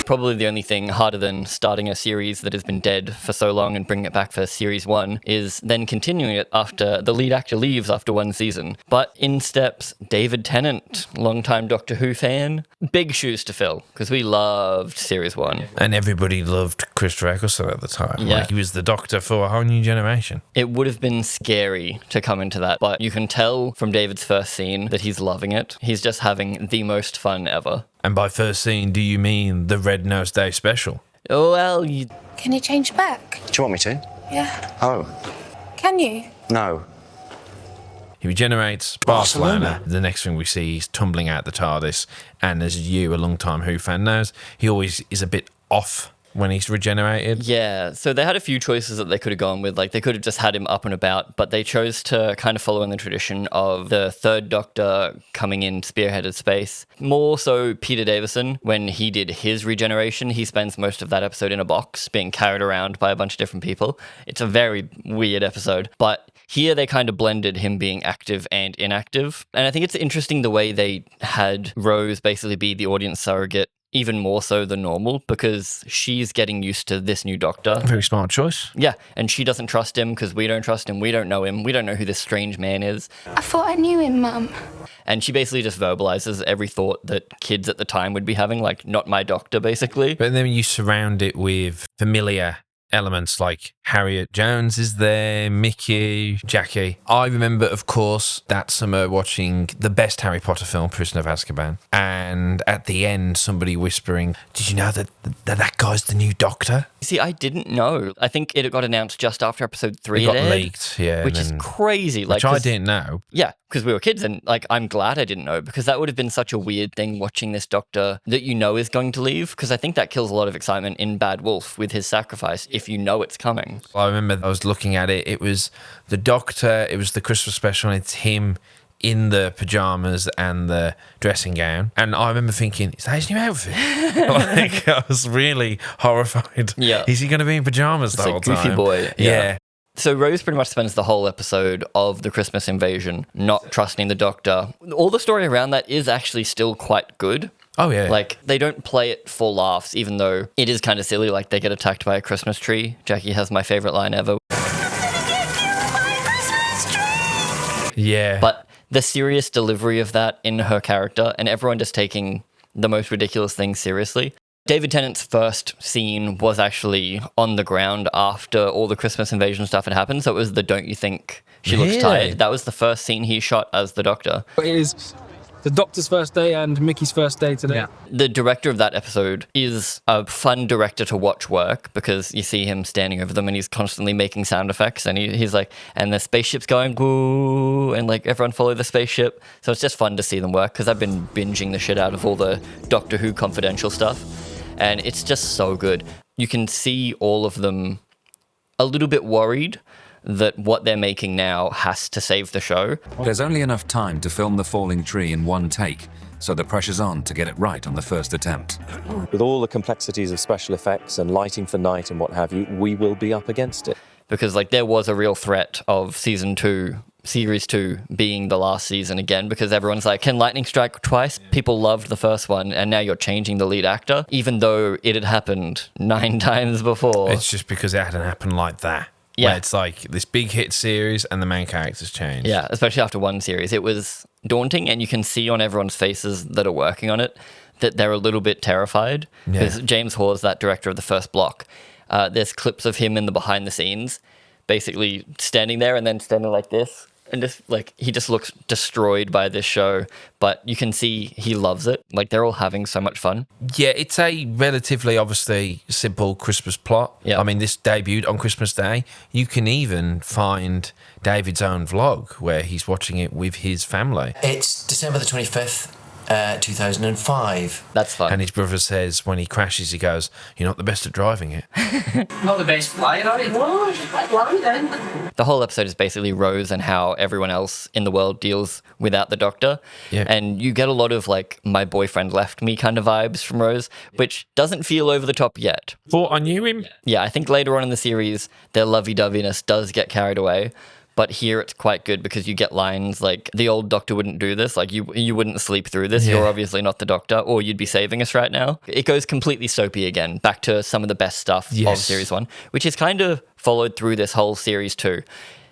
Probably the only thing harder than starting a series that has been dead for so long and bringing it back for series 1 is then continuing it after the lead actor leaves after one season. But in steps David Tennant, longtime Doctor Who fan. Big shoes to fill, because we loved series 1. And everybody loved Christopher Eccleston at the time. Yeah. Like, he was the Doctor for a whole new generation. It would have been scary to come into that, but you can tell from David's first scene that he's loving it. He's just having the most fun ever. And by first scene, do you mean the Red Nose Day special? Well, Can you change back? Do you want me to? Yeah. Oh, Can you? no. He regenerates Barcelona. The next thing we see is tumbling out the TARDIS. And as you, a long-time Who fan, knows, he always is a bit off when he's regenerated. yeah, so they had a few choices that they could have gone with. Like, they could have just had him up and about, but they chose to kind of follow in the tradition of the third Doctor coming in spearheaded space. More so Peter Davison, when he did his regeneration, he spends most of that episode in a box being carried around by a bunch of different people. It's a very weird episode, but here they kind of blended him being active and inactive. And I think it's interesting the way they had Rose basically be the audience surrogate even more so than normal, because she's getting used to this new Doctor. Very smart choice. Yeah, and she doesn't trust him because we don't trust him. We don't know him. We don't know who this strange man is. I thought I knew him, Mum. And she basically just verbalizes every thought that kids at the time would be having, like, not my doctor, basically. But then you surround it with familiar elements like Harriet Jones is there, Mickey, Jackie. I remember, of course, that summer watching the best Harry Potter film, Prisoner of Azkaban, and at the end somebody whispering, did you know that guy's the new Doctor? See, I didn't know. I think it got announced just after episode 3 It got aired, leaked, yeah. which is crazy. Which I didn't know. Yeah, because we were kids, and like I'm glad I didn't know, because that would have been such a weird thing watching this Doctor that you know is going to leave, because I think that kills a lot of excitement in Bad Wolf with his sacrifice if you know it's coming. I remember I was looking at it, it was the Doctor, it was the Christmas special, and it's him in the pyjamas and the dressing gown. And I remember thinking, is that his new outfit? Like, I was really horrified. Yeah. Is he going to be in pyjamas the whole time? Goofy boy. Yeah. So Rose pretty much spends the whole episode of the Christmas invasion not trusting the Doctor. All the story around that is actually still quite good. Oh, yeah. Like, they don't play it for laughs, even though it is kind of silly. Like, they get attacked by a Christmas tree. Jackie has my favorite line ever. Yeah. But the serious delivery of that in her character, and everyone just taking the most ridiculous things seriously. David Tennant's first scene was actually on the ground after all the Christmas invasion stuff had happened. So it was the "Don't you think she looks Really? tired?" That was the first scene he shot as the Doctor. It is the Doctor's first day and Mickey's first day today. Yeah. The director of that episode is a fun director to watch work, because you see him standing over them and he's constantly making sound effects, and he's like, and the spaceship's going woo, and like everyone follow the spaceship. So it's just fun to see them work, because I've been binging the shit out of all the Doctor Who confidential stuff, and it's just so good. You can see all of them a little bit worried that what they're making now has to save the show. There's only enough time to film the falling tree in one take, so the pressure's on to get it right on the first attempt. With all the complexities of special effects and lighting for night and what have you, we will be up against it. Because like there was a real threat of series 2 being the last season again, because everyone's like, can lightning strike twice? People loved the first one, and now you're changing the lead actor, even though it had happened 9 times before. It's just because it hadn't happened like that. Yeah. Where it's like this big hit series and the main characters change. Yeah, especially after one series. It was daunting, and you can see on everyone's faces that are working on it that they're a little bit terrified. Because James Hawes, that director of the first block, there's clips of him in the behind the scenes basically standing there and then standing like this. And just like, he just looks destroyed by this show, but you can see he loves it. Like, they're all having so much fun. Yeah, it's a relatively, obviously, simple Christmas plot. Yeah. I mean, this debuted on Christmas Day. You can even find David's own vlog where he's watching it with his family. It's December the 25th, 2005. That's fun. And his brother says when he crashes, he goes, "You're not the best at driving it." Not the best flyer, are you? Why then? The whole episode is basically Rose and how everyone else in the world deals without the Doctor. Yeah. And you get a lot of like, my boyfriend left me kind of vibes from Rose, which doesn't feel over the top yet. Thought I knew him. Yeah, I think later on in the series, their lovey-doveyness does get carried away. But here it's quite good because you get lines like, the old Doctor wouldn't do this. Like, you wouldn't sleep through this. You're obviously not the Doctor, or you'd be saving us right now. It goes completely soapy again, back to some of the best stuff of Series 1, which is kind of followed through this whole Series 2.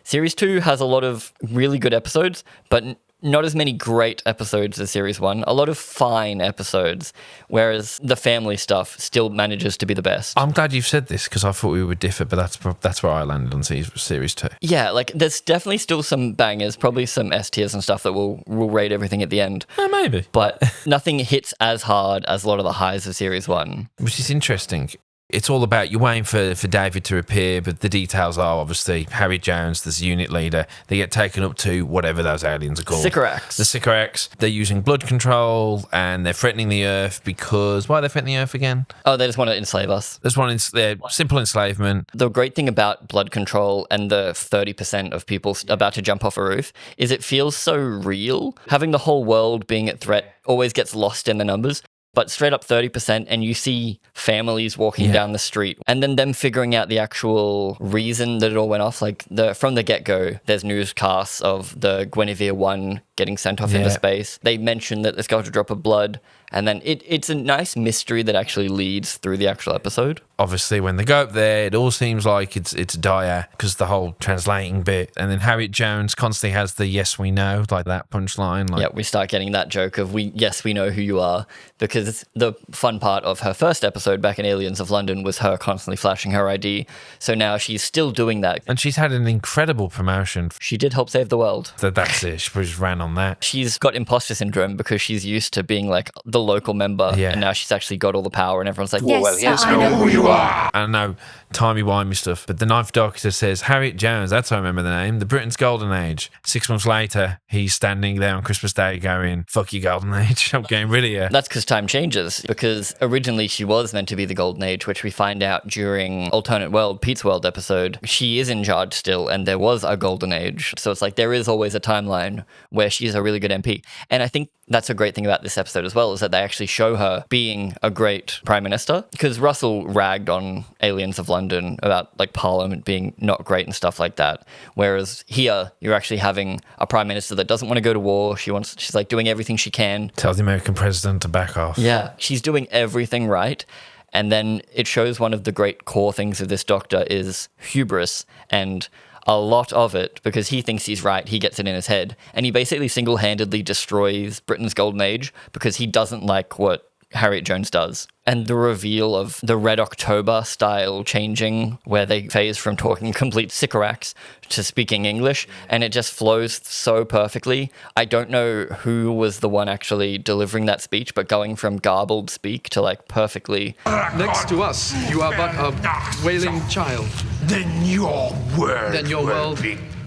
Series 2 has a lot of really good episodes, but not as many great episodes as Series 1. A lot of fine episodes, whereas the family stuff still manages to be the best. I'm glad you've said this because I thought we would differ, but that's where I landed on Series 2. Yeah, like there's definitely still some bangers, probably some S tiers and stuff that we'll rate everything at the end. Maybe. But nothing hits as hard as a lot of the highs of Series 1. Which is interesting. It's all about, you're waiting for David to appear, but the details are obviously Harriet Jones, this unit leader. They get taken up to whatever those aliens are called. Sycorax. The Sycorax. They're using blood control and they're threatening the Earth because... Why are they threatening the Earth again? Oh, they just want to enslave us. There's one, they're simple enslavement. The great thing about blood control and the 30% of people about to jump off a roof is it feels so real. Having the whole world being at threat always gets lost in the numbers. But straight up 30%, and you see families walking down the street, and then them figuring out the actual reason that it all went off. Like from the get-go, there's newscasts of the Guinevere 1 getting sent off into space. They mention that there's got a drop of blood, and then it's a nice mystery that actually leads through the actual episode. Obviously, when they go up there, it all seems like it's dire because the whole translating bit, and then Harriet Jones constantly has the "yes, we know" like that punchline. Like, yeah, we start getting that joke of yes, we know who you are, because the fun part of her first episode back in Aliens of London was her constantly flashing her ID. So now she's still doing that, and she's had an incredible promotion. She did help save the world. That's it. She just ran on that. She's got imposter syndrome because she's used to being like the local member, and now she's actually got all the power, and everyone's like, Yes, well, yes, I know who you are. I know, timey-wimey stuff, but the Ninth Doctor says, Harriet Jones, that's how I remember the name, the Britain's Golden Age. 6 months later, he's standing there on Christmas Day going, fuck you, Golden Age, I'm getting rid of you. That's because time changes, because originally she was meant to be the Golden Age, which we find out during Alternate World, Pete's World episode. She is in charge still, and there was a Golden Age. So it's like there is always a timeline where she's a really good MP. And I think that's a great thing about this episode as well, is that they actually show her being a great Prime Minister, because Russell ragged on Aliens of London about like Parliament being not great and stuff like that. Whereas here, you're actually having a Prime Minister that doesn't want to go to war. She's like doing everything she can. Tell the American president to back off. Yeah, she's doing everything right. And then it shows one of the great core things of this Doctor is hubris, and a lot of it, because he thinks he's right, he gets it in his head. And he basically single-handedly destroys Britain's Golden Age because he doesn't like what Harriet Jones does. And the reveal of the Red October style changing, where they phase from talking complete Sycorax to speaking English, and it just flows so perfectly. I don't know who was the one actually delivering that speech, but going from garbled speak to like perfectly. Next to us, you are but a wailing child. Then your world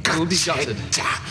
will be gutted.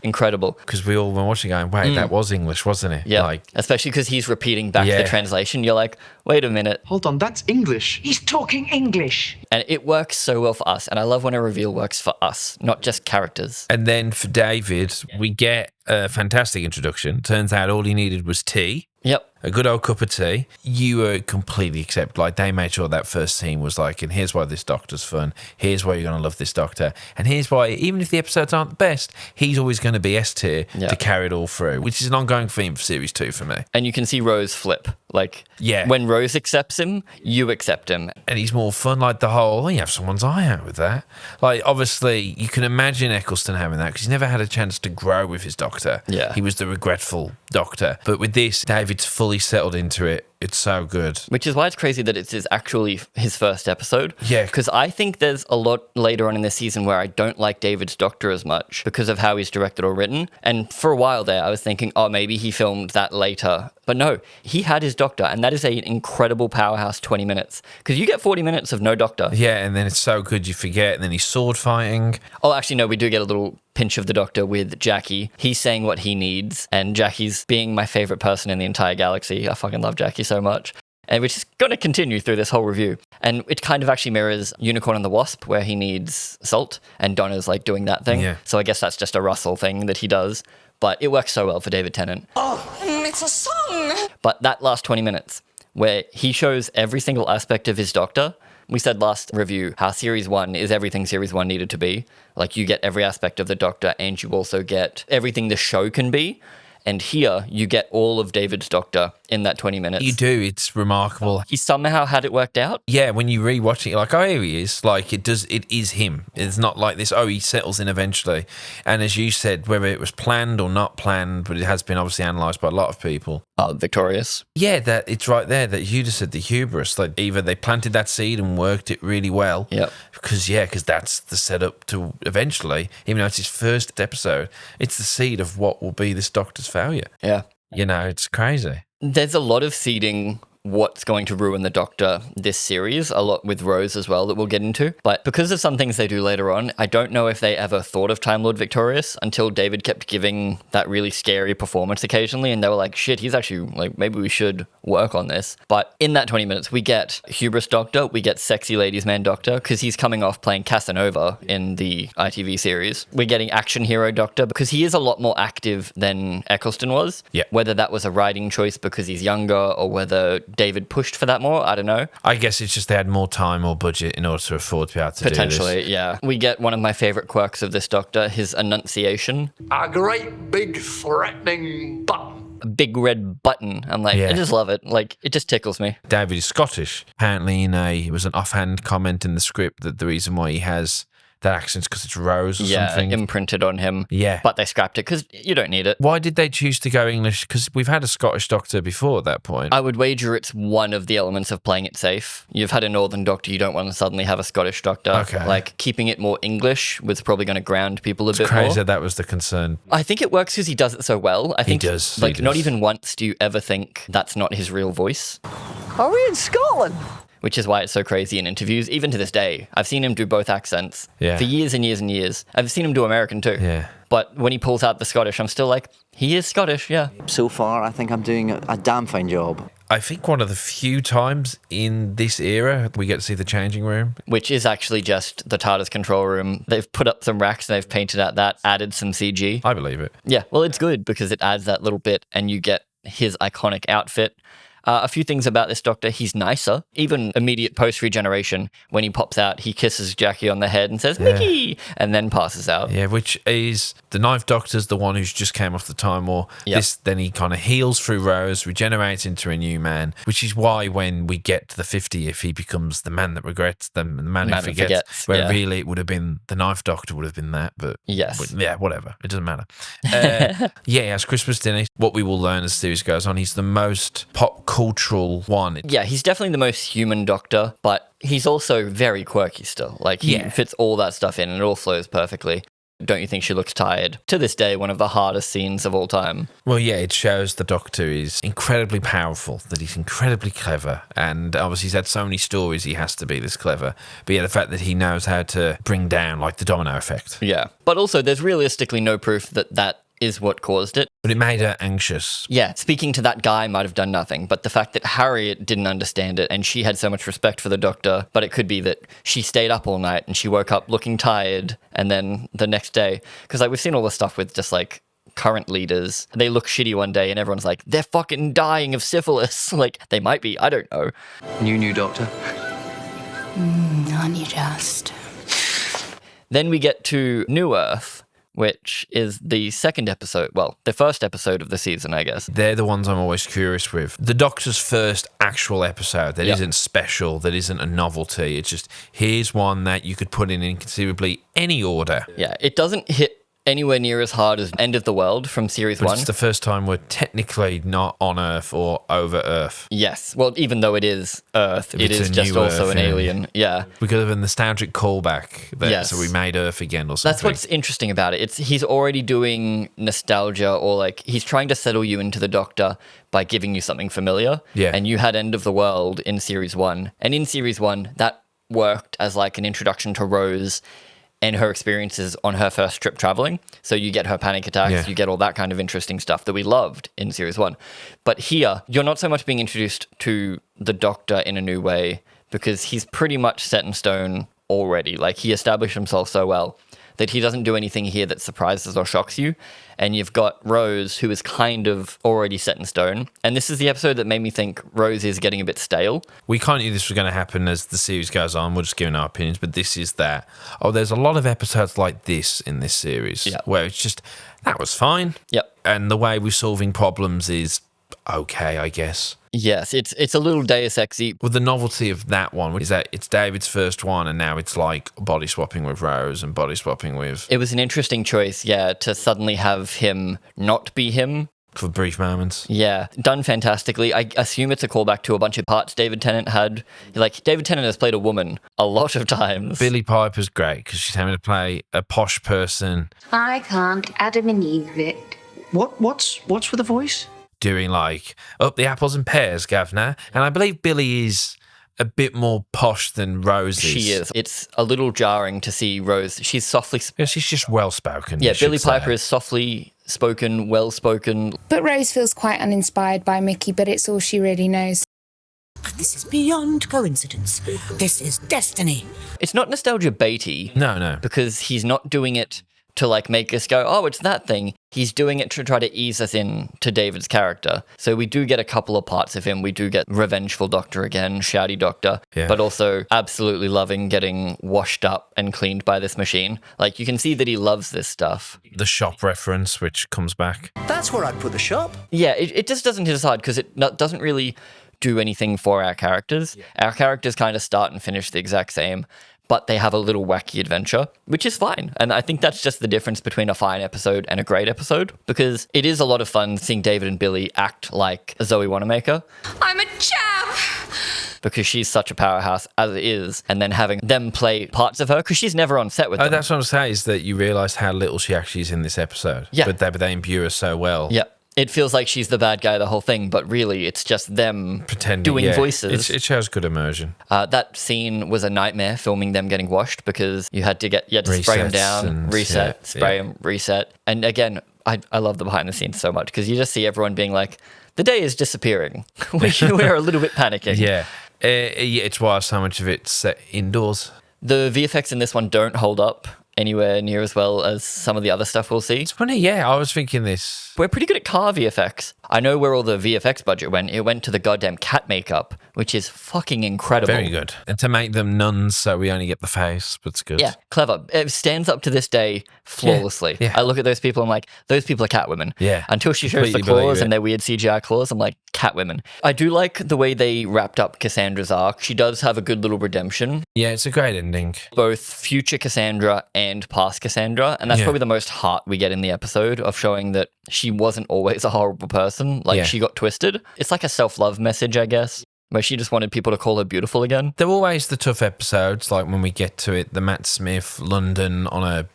Incredible. Because we all were watching going, wait, that was English, wasn't it? Yeah, like, especially because he's repeating back the translation. You're like, wait a minute. Hold on, that's English. He's talking English. And it works so well for us. And I love when a reveal works for us, not just characters. And then for David, we get a fantastic introduction. Turns out all he needed was tea. Yep. A good old cup of tea. You were completely accept. Like, they made sure that first scene was like, and here's why this Doctor's fun. Here's why you're going to love this Doctor. And here's why, even if the episodes aren't the best, he's always going to be S tier to carry it all through, which is an ongoing theme for Series 2 for me. And you can see Rose flip. Like, yeah, when Rose accepts him, you accept him. And he's more fun, like the whole, you have someone's eye out with that. Like, obviously, you can imagine Eccleston having that because he's never had a chance to grow with his Doctor. Yeah. He was the regretful Doctor. But with this, David's fully settled into it. It's so good. Which is why it's crazy that it's actually his first episode. Yeah. Because I think there's a lot later on in this season where I don't like David's Doctor as much because of how he's directed or written. And for a while there, I was thinking, oh, maybe he filmed that later. But no, he had his Doctor, and that is an incredible powerhouse 20 minutes. Because you get 40 minutes of no Doctor. Yeah, and then it's so good you forget, and then he's sword fighting. Oh, actually, no, we do get a little pinch of the Doctor with Jackie. He's saying what he needs, and Jackie's being my favorite person in the entire galaxy. I fucking love Jackie so much. And which is going to continue through this whole review. And it kind of actually mirrors Unicorn and the Wasp, where he needs salt, and Donna's like doing that thing. Yeah. So I guess that's just a Russell thing that he does. But it works so well for David Tennant. Oh, it's a song. But that last 20 minutes, where he shows every single aspect of his Doctor, We said last review how Series 1 is everything Series 1 needed to be. Like, you get every aspect of the Doctor, and you also get everything the show can be. And here, you get all of David's Doctor in that 20 minutes. You do. It's remarkable. He somehow had it worked out. Yeah, when you rewatch it, you're like, oh, here he is. Like, it is him. It's not like this, oh, he settles in eventually. And as you said, whether it was planned or not planned, but it has been obviously analysed by a lot of people. Victorious. Yeah, that it's right there that you just said the hubris. Like, either they planted that seed and worked it really well. Yep. Because that's the setup to eventually, even though it's his first episode, it's the seed of what will be this Doctor's failure. Yeah. You know, it's crazy. There's a lot of seeding what's going to ruin the Doctor this series, a lot with Rose as well that we'll get into. But because of some things they do later on, I don't know if they ever thought of Time Lord Victorious until David kept giving that really scary performance occasionally, and they were like, shit, he's actually, like, maybe we should work on this. But in that 20 minutes, we get Hubris Doctor, we get Sexy Ladies Man Doctor, because he's coming off playing Casanova in the ITV series. We're getting Action Hero Doctor, because he is a lot more active than Eccleston was. Yeah. Whether that was a writing choice because he's younger, or whether David pushed for that more, I don't know. I guess it's just they had more time or budget in order to afford to be able to Potentially, do this. yeah. We get one of my favourite quirks of this Doctor, his enunciation. A great big threatening button. A big red button. I'm like, Yeah. I just love it. Like, it just tickles me. David is Scottish. Apparently, it was an offhand comment in the script that the reason why he has that accent's because it's Rose or something. Imprinted on him. Yeah. But they scrapped it because you don't need it. Why did they choose to go English? Because we've had a Scottish Doctor before at that point. I would wager it's one of the elements of playing it safe. You've had a Northern Doctor, you don't want to suddenly have a Scottish Doctor. Okay. Like, keeping it more English was probably going to ground people a bit Crazy more. that was the concern. I think it works because he does it so well. I think He does. Like, not even once do you ever think that's not his real voice. Are we in Scotland? Which is why it's so crazy in interviews, even to this day. I've seen him do both accents Yeah. for years and years and years. I've seen him do American too. Yeah. But when he pulls out the Scottish, I'm still like, he is Scottish, yeah. So far, I think I'm doing a damn fine job. I think one of the few times in this era we get to see the changing room. Which is actually just the TARDIS control room. They've put up some racks and they've painted out that, added some CG. I believe it. Yeah, well, it's good because it adds that little bit and you get his iconic outfit. A few things about this Doctor, he's nicer. Even immediate post-regeneration, when he pops out, he kisses Jackie on the head and says, Mickey, and then passes out. Yeah, which is the Ninth Doctor's the one who's just came off the Time War. Yep. Then he kind of heals through Rose, regenerates into a new man, which is why when we get to the 50th, he becomes the man that regrets them, the man who forgets. Where really it would have been the Ninth Doctor would have been that, but yeah, whatever. It doesn't matter. Yeah, he has Christmas dinner. What we will learn as the series goes on, he's the most pop cultural one. Yeah, he's definitely the most human Doctor, but he's also very quirky still. Like, he fits all that stuff in and it all flows perfectly. Don't you think she looks tired? To this day, one of the hardest scenes of all time. Well, yeah, it shows the Doctor is incredibly powerful, that he's incredibly clever, and obviously he's had so many stories he has to be this clever. But yeah, the fact that he knows how to bring down, like, the domino effect. Yeah. But also, there's realistically no proof that that is what caused it. But it made her anxious. Yeah, speaking to that guy might have done nothing, but the fact that Harriet didn't understand it and she had so much respect for the Doctor, but it could be that she stayed up all night and she woke up looking tired, and then the next day, because like we've seen all this stuff with just like current leaders, they look shitty one day and everyone's like, they're fucking dying of syphilis. Like, they might be, I don't know. New Doctor. Only just. Then we get to New Earth, which is the second episode, well, the first episode of the season, I guess. They're the ones I'm always curious with. The Doctor's first actual episode that isn't special, that isn't a novelty. It's just, here's one that you could put in inconceivably any order. Yeah, it doesn't hit anywhere near as hard as End of the World from Series But 1. it's the first time we're technically not on Earth or over Earth. Yes, well, even though it is Earth, it It's is a just new also Earth, an yeah. alien. Yeah. Because of a nostalgic callback. Yes. So we made Earth again or something. That's what's interesting about it. He's already doing nostalgia, or like he's trying to settle you into the Doctor by giving you something familiar. Yeah. And you had End of the World in Series 1. And in Series 1, that worked as like an introduction to Rose and her experiences on her first trip traveling. So you get her panic attacks, you get all that kind of interesting stuff that we loved in Series 1. But here, you're not so much being introduced to the Doctor in a new way, because he's pretty much set in stone already. Like, he established himself so well that he doesn't do anything here that surprises or shocks you. And you've got Rose, who is kind of already set in stone. And this is the episode that made me think Rose is getting a bit stale. We kind of knew this was going to happen as the series goes on. We're just giving our opinions, but this is that. Oh, there's a lot of episodes like this in this series where it's just, that was fine. Yep. And the way we're solving problems is okay, I guess. Yes, it's a little Deus Ex-y. Well, the novelty of that one is that it's David's first one, and now it's like body swapping with Rose and body swapping with... It was an interesting choice, to suddenly have him not be him. For brief moments. Yeah, done fantastically. I assume it's a callback to a bunch of parts David Tennant had. Like, David Tennant has played a woman a lot of times. Billie Piper's great because she's having to play a posh person. I can't Adam and Eve it. What's with the voice? Doing like, up the apples and pears, governor. And I believe Billie is a bit more posh than Rose is. She is. It's a little jarring to see Rose. She's softly... Yeah, she's just well-spoken. Yeah, Billie Piper is softly spoken, well-spoken. But Rose feels quite uninspired by Mickey, but it's all she really knows. This is beyond coincidence. This is destiny. It's not nostalgia baity. No. Because he's not doing it to like make us go, oh, it's that thing. He's doing it to try to ease us in to David's character. So we do get a couple of parts of him. We do get revengeful Doctor again, shouty Doctor, but also absolutely loving getting washed up and cleaned by this machine. Like, you can see that he loves this stuff. The shop reference, which comes back. That's where I'd put the shop. Yeah, it just doesn't hit us hard because it doesn't really do anything for our characters. Our characters kind of start and finish the exact same, but they have a little wacky adventure, which is fine. And I think that's just the difference between a fine episode and a great episode, because it is a lot of fun seeing David and Billie act like Zoe Wanamaker. I'm a champ! Because she's such a powerhouse as it is, and then having them play parts of her, because she's never on set with them. That's what I'm saying, is that you realise how little she actually is in this episode. Yeah. But they imbue her so well. Yeah. It feels like she's the bad guy the whole thing, but really it's just them pretending doing voices. It shows good immersion. That scene was a nightmare, filming them getting washed, because you had to spray them down, reset, spray them, reset. And again, I love the behind the scenes so much, because you just see everyone being like, the day is disappearing. We're a little bit panicking. Yeah. It's why so much of it's set indoors. The VFX in this one don't hold up anywhere near as well as some of the other stuff we'll see. It's funny, I was thinking this. We're pretty good at car VFX. I know where all the VFX budget went. It went to the goddamn cat makeup, which is fucking incredible. Very good. And to make them nuns so we only get the face, but it's good. Yeah, clever. It stands up to this day flawlessly. Yeah. I look at those people, I'm like, those people are Catwomen. Yeah. Until she shows the claws and their weird CGI claws, I'm like, Catwomen. I do like the way they wrapped up Cassandra's arc. She does have a good little redemption. Yeah, it's a great ending. Both future Cassandra and past Cassandra. And that's probably the most heart we get in the episode, of showing that she wasn't always a horrible person. Like, she got twisted. It's like a self-love message, I guess, where she just wanted people to call her beautiful again. They're always the tough episodes, like when we get to it, the Matt Smith, London on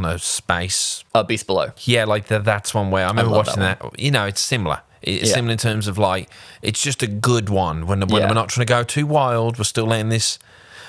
a space. Beast Below. Yeah, like that's one where I remember watching that. It's similar. It's similar in terms of like, it's just a good one. When we're not trying to go too wild, we're still letting this...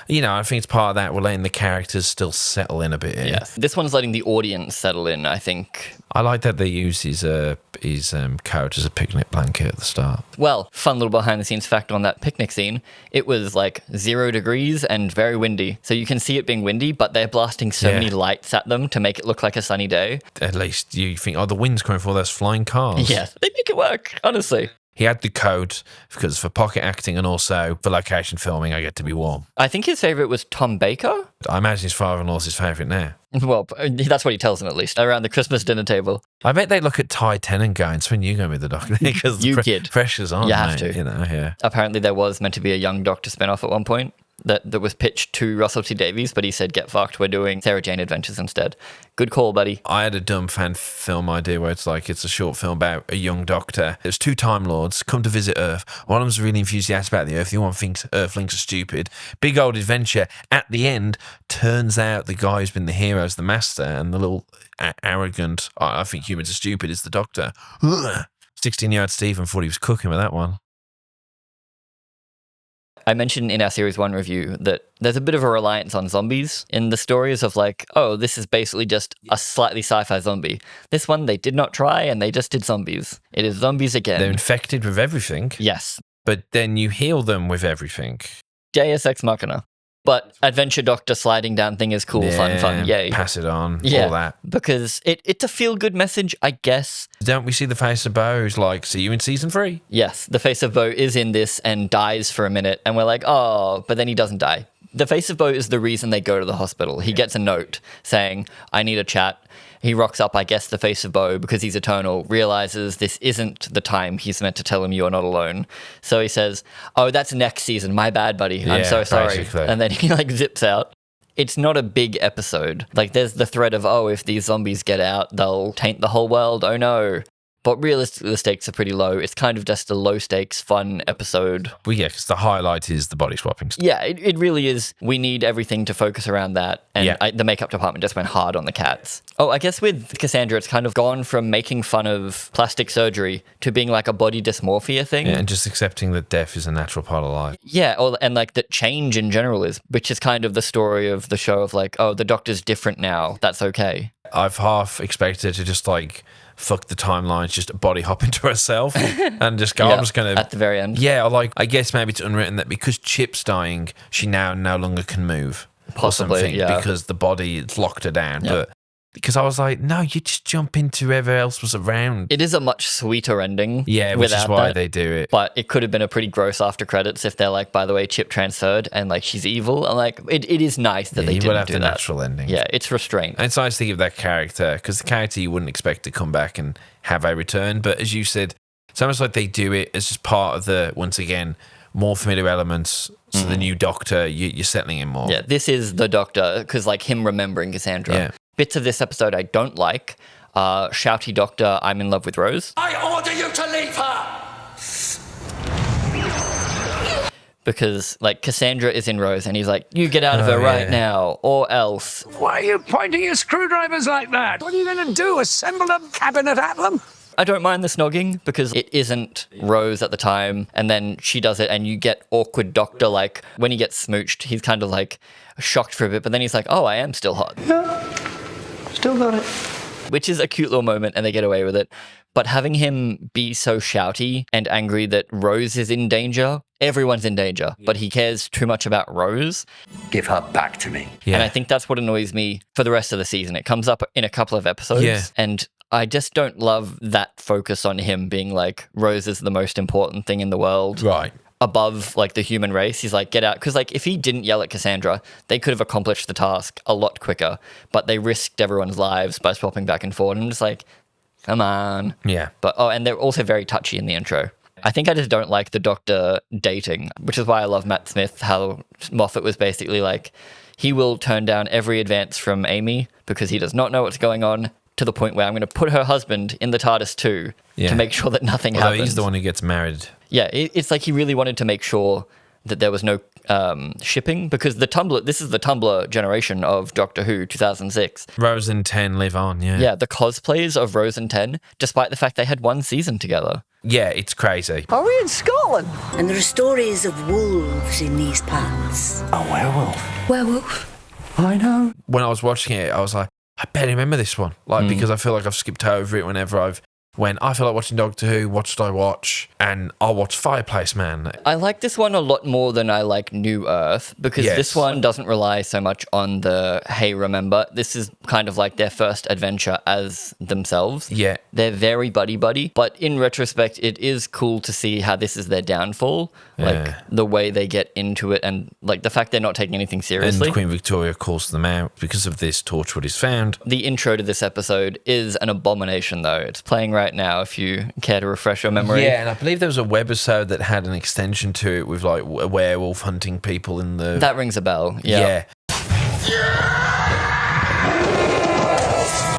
I think it's part of that. We're letting the characters still settle in a bit here. Yes. This one's letting the audience settle in, I think. I like that they use his coat as a picnic blanket at the start. Well, fun little behind-the-scenes fact on that picnic scene. It was like 0 degrees and very windy. So you can see it being windy, but they're blasting so many lights at them to make it look like a sunny day. At least you think, the wind's coming for all those flying cars. Yes, they make it work, honestly. He had the coat because for pocket acting and also for location filming, I get to be warm. I think his favourite was Tom Baker. I imagine his father-in-law's his favourite now. Well, that's what he tells him, at least, around the Christmas dinner table. I bet they look at Ty Tennant going, "So when you going to be the Doctor?" Because the pressure's on. You have to. Yeah. Apparently there was meant to be a young Doctor spin-off at one point that was pitched to Russell T Davies, but he said, "Get fucked, we're doing Sarah Jane Adventures instead." Good call, buddy. I had a dumb fan film idea where it's a short film about a young Doctor. There's 2 Time Lords come to visit Earth. One of them's really enthusiastic about the Earth. The other one thinks Earthlings are stupid. Big old adventure. At the end, turns out the guy who's been the hero is the Master, and the little arrogant, I think humans are stupid, is the Doctor. 16-year-old Stephen thought he was cooking with that one. I mentioned in our Series 1 review that there's a bit of a reliance on zombies in the stories of like, oh, this is basically just a slightly sci-fi zombie. This one, they did not try and they just did zombies. It is zombies again. They're infected with everything. Yes. But then you heal them with everything. Deus Ex Machina. But Adventure Doctor sliding down thing is cool, fun, yay. Pass it on, Yeah, all that. because it's a feel-good message, I guess. Don't we see the face of Bo who's like, see you in season 3? Yes, the face of Bo is in this and dies for a minute, and we're like, oh, but then he doesn't die. The face of Bo is the reason they go to the hospital. He gets a note saying, I need a chat. He rocks up, I guess, the face of Bo, because he's eternal, realizes this isn't the time he's meant to tell him you are not alone. So he says, oh, that's next season. My bad, buddy. I'm so sorry. Basically. And then he zips out. It's not a big episode. There's the threat of, oh, if these zombies get out, they'll taint the whole world. Oh, no. But realistically, the stakes are pretty low. It's kind of just a low-stakes, fun episode. Well, yeah, because the highlight is the body swapping stuff. Yeah, it really is. We need everything to focus around that. And the makeup department just went hard on the cats. Oh, I guess with Cassandra, it's kind of gone from making fun of plastic surgery to being like a body dysmorphia thing. Yeah, and just accepting that death is a natural part of life. Yeah, and that change in general is, which is kind of the story of the show of oh, the Doctor's different now. That's okay. I've half expected to just fuck the timelines, just body hop into herself and just go, I'm just going to... At the very end. Yeah, I guess maybe it's unwritten that because Chip's dying, she now no longer can move. Possibly, or something, yeah. Because the body, it's locked her down. Yeah. But because I was like, no, you just jump into whoever else was around. It is a much sweeter ending. Yeah, which is why they do it. But it could have been a pretty gross after credits if they're like, by the way, Chip transferred and she's evil. And it is nice that they didn't do that. You would have the natural ending. Yeah, it's restraint. And it's nice to give that character, because the character you wouldn't expect to come back and have a return. But as you said, it's almost like they do it as just part of the, once again, more familiar elements. So the new Doctor, you're settling in more. Yeah, this is the Doctor, because him remembering Cassandra. Yeah. Bits of this episode I don't like. Shouty Doctor, I'm in love with Rose. I order you to leave her! Because, Cassandra is in Rose, and he's like, you get out of her right now, or else. Why are you pointing your screwdrivers like that? What are you going to do, assemble a cabinet at them? I don't mind the snogging, because it isn't Rose at the time, and then she does it, and you get awkward Doctor, when he gets smooched, he's kind of, shocked for a bit, but then he's like, oh, I am still hot. Yeah, still got it. Which is a cute little moment, and they get away with it. But having him be so shouty and angry that Rose is in danger, everyone's in danger, but he cares too much about Rose. Give her back to me. Yeah. And I think that's what annoys me for the rest of the season. It comes up in a couple of episodes, and I just don't love that focus on him being Rose is the most important thing in the world. Right. Above the human race. He's get out. Because if he didn't yell at Cassandra, they could have accomplished the task a lot quicker, but they risked everyone's lives by swapping back and forth. And I'm just come on. Yeah. But, and they're also very touchy in the intro. I think I just don't like the Doctor dating, which is why I love Matt Smith, how Moffat was basically he will turn down every advance from Amy because he does not know what's going on, to the point where I'm going to put her husband in the TARDIS too to make sure that nothing happens. He's the one who gets married. Yeah, it's he really wanted to make sure that there was no shipping, because this is the Tumblr generation of Doctor Who 2006. Rose and 10 live on, yeah. Yeah, the cosplays of Rose and 10, despite the fact they had one season together. Yeah, it's crazy. Are we in Scotland? And there are stories of wolves in these parts. A werewolf. Werewolf? I know. When I was watching it, I was like, I barely remember this one. Because I feel like I've skipped over it whenever I feel like watching Doctor Who, what should I watch? And I'll watch Fireplace, man. I like this one a lot more than I like New Earth, because this one doesn't rely so much on the, hey, remember, this is kind of their first adventure as themselves. Yeah. They're very buddy-buddy, but in retrospect, it is cool to see how this is their downfall. The way they get into it, and the fact they're not taking anything seriously. And Queen Victoria calls them out because of this Torchwood is found. The intro to this episode is an abomination, though. It's playing right now if you care to refresh your memory. Yeah, and I believe there was a webisode that had an extension to it with a werewolf hunting people in the... That rings a bell, yeah.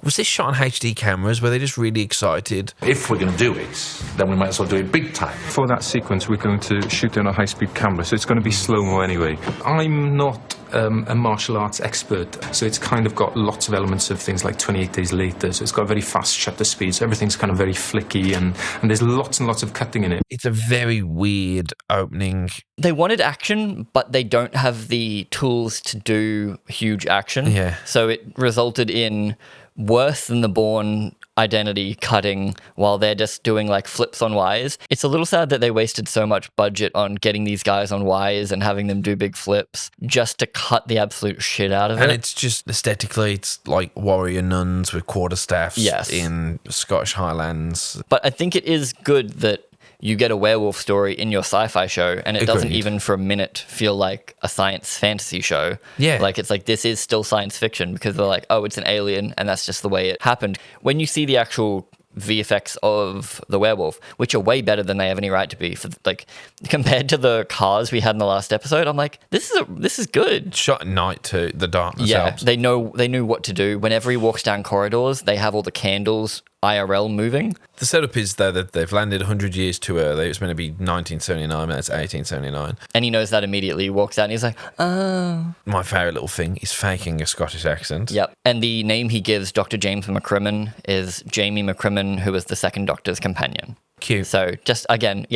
Was this shot on HD cameras? Were they just really excited? If we're going to do it, then we might as well do it big time. For that sequence, we're going to shoot on a high-speed camera, so it's going to be slow-mo anyway. I'm not a martial arts expert, so it's kind of got lots of elements of things like 28 Days Later, so it's got a very fast shutter speed, so everything's kind of very flicky, and there's lots and lots of cutting in it. It's a very weird opening. They wanted action, but they don't have the tools to do huge action. Yeah. So it resulted in worse than the Bourne identity cutting while they're just doing like flips on wires. It's a little sad that they wasted so much budget on getting these guys on wires and having them do big flips just to cut the absolute shit out of it. And it's just aesthetically, it's like warrior nuns with quarterstaffs in Scottish Highlands. But I think it is good that you get a werewolf story in your sci-fi show, and it doesn't even for a minute feel like a science fantasy show. Yeah. Like, it's like, this is still science fiction, because they're like, oh, it's an alien, and that's just the way it happened. When you see the actual VFX of the werewolf, which are way better than they have any right to be, for like compared to the cars we had in the last episode, I'm like, this is good. Shot at night too, the darkness helps. They knew what to do. Whenever he walks down corridors, they have all the candles IRL moving. The setup is though that they've landed 100 years too early. It's meant to be 1979, but it's 1879. And he knows that immediately. He walks out and he's like, oh. My favourite little thing is faking a Scottish accent. Yep. And the name he gives Dr. James McCrimmon is Jamie McCrimmon, who was the second Doctor's companion. Cute. So just, again,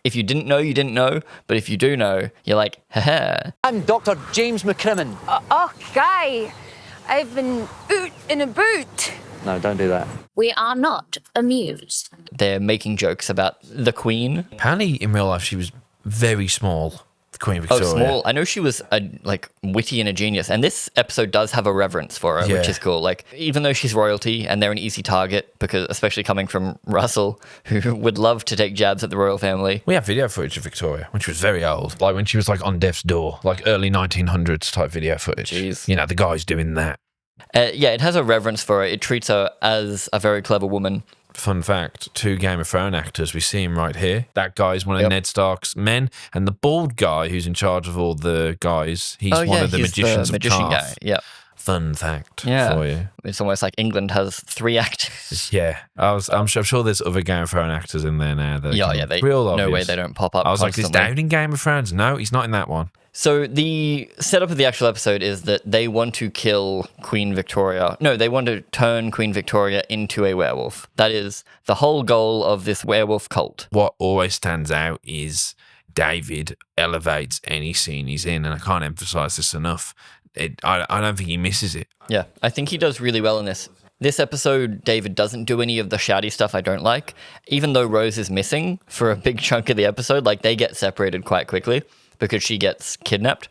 if you didn't know, you didn't know. But if you do know, you're like, haha. I'm Dr. James McCrimmon. Oh, Guy, I've been boot in a boot. No, don't do that. We are not amused. They're making jokes about the Queen. Apparently, in real life, she was very small. The Queen Victoria. Oh, small. I know she was witty and a genius. And this episode does have a reverence for her, which is cool. Like, even though she's royalty and they're an easy target, because especially coming from Russell, who would love to take jabs at the royal family. We have video footage of Victoria when she was very old. Like when she was like on death's door, like early 1900s type video footage. Jeez. You know, the guy's doing that. It has a reverence for her. It treats her as a very clever woman. Fun fact, 2 Game of Thrones actors, we see him right here. That guy's one of Ned Stark's men, and the bald guy who's in charge of all the guys, he's one of the magicians of Tarth. Guy. Yeah. Fun fact for you. It's almost like England has 3 actors. Yeah. I'm sure there's other Game of Thrones actors in there now. They real obvious. No way they don't pop up. I was constantly. like, is David in Game of Thrones? No, he's not in that one. So the setup of the actual episode is that they want to kill Queen Victoria. No, they want to turn Queen Victoria into a werewolf. That is the whole goal of this werewolf cult. What always stands out is David elevates any scene he's in, and I can't emphasize this enough. I don't think he misses it. Yeah, I think he does really well in this. This episode, David doesn't do any of the shouty stuff I don't like. Even though Rose is missing for a big chunk of the episode, like they get separated quite quickly because she gets kidnapped.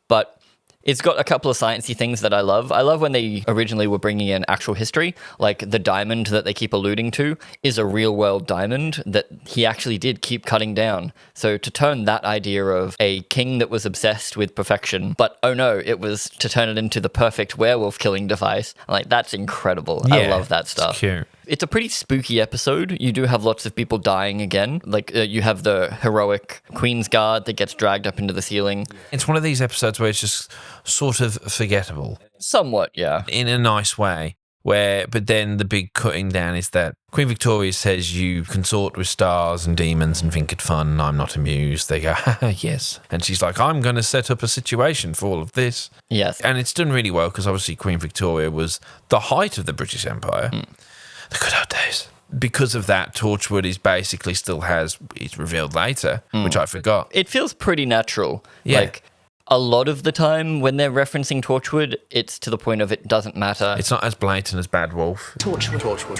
But it's got a couple of sciencey things that I love. I love when they originally were bringing in actual history, like the diamond that they keep alluding to is a real world diamond that he actually did keep cutting down. So to turn that idea of a king that was obsessed with perfection, but oh no, it was to turn it into the perfect werewolf killing device. Like, that's incredible. I love that stuff. It's cute. It's a pretty spooky episode. You do have lots of people dying again. Like, you have the heroic Queen's Guard that gets dragged up into the ceiling. It's one of these episodes where it's just sort of forgettable. Somewhat, yeah. In a nice way. But then the big cutting down is that Queen Victoria says you consort with stars and demons and think it fun, and I'm not amused. They go, haha, yes. And she's like, I'm going to set up a situation for all of this. Yes. And it's done really well because obviously Queen Victoria was the height of the British Empire. The good old days. Because of that, Torchwood it's revealed later, which I forgot. It feels pretty natural. Yeah. Like, a lot of the time when they're referencing Torchwood, it's to the point of it doesn't matter. It's not as blatant as Bad Wolf. Torchwood. Welcome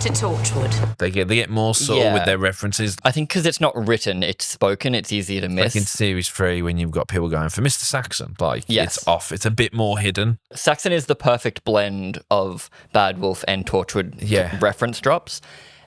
to Torchwood. They get more subtle with their references. I think because it's not written, it's spoken, it's easier to miss. Like in Series 3, when you've got people going for Mr. Saxon, Yes. It's off. It's a bit more hidden. Saxon is the perfect blend of Bad Wolf and Torchwood reference drops.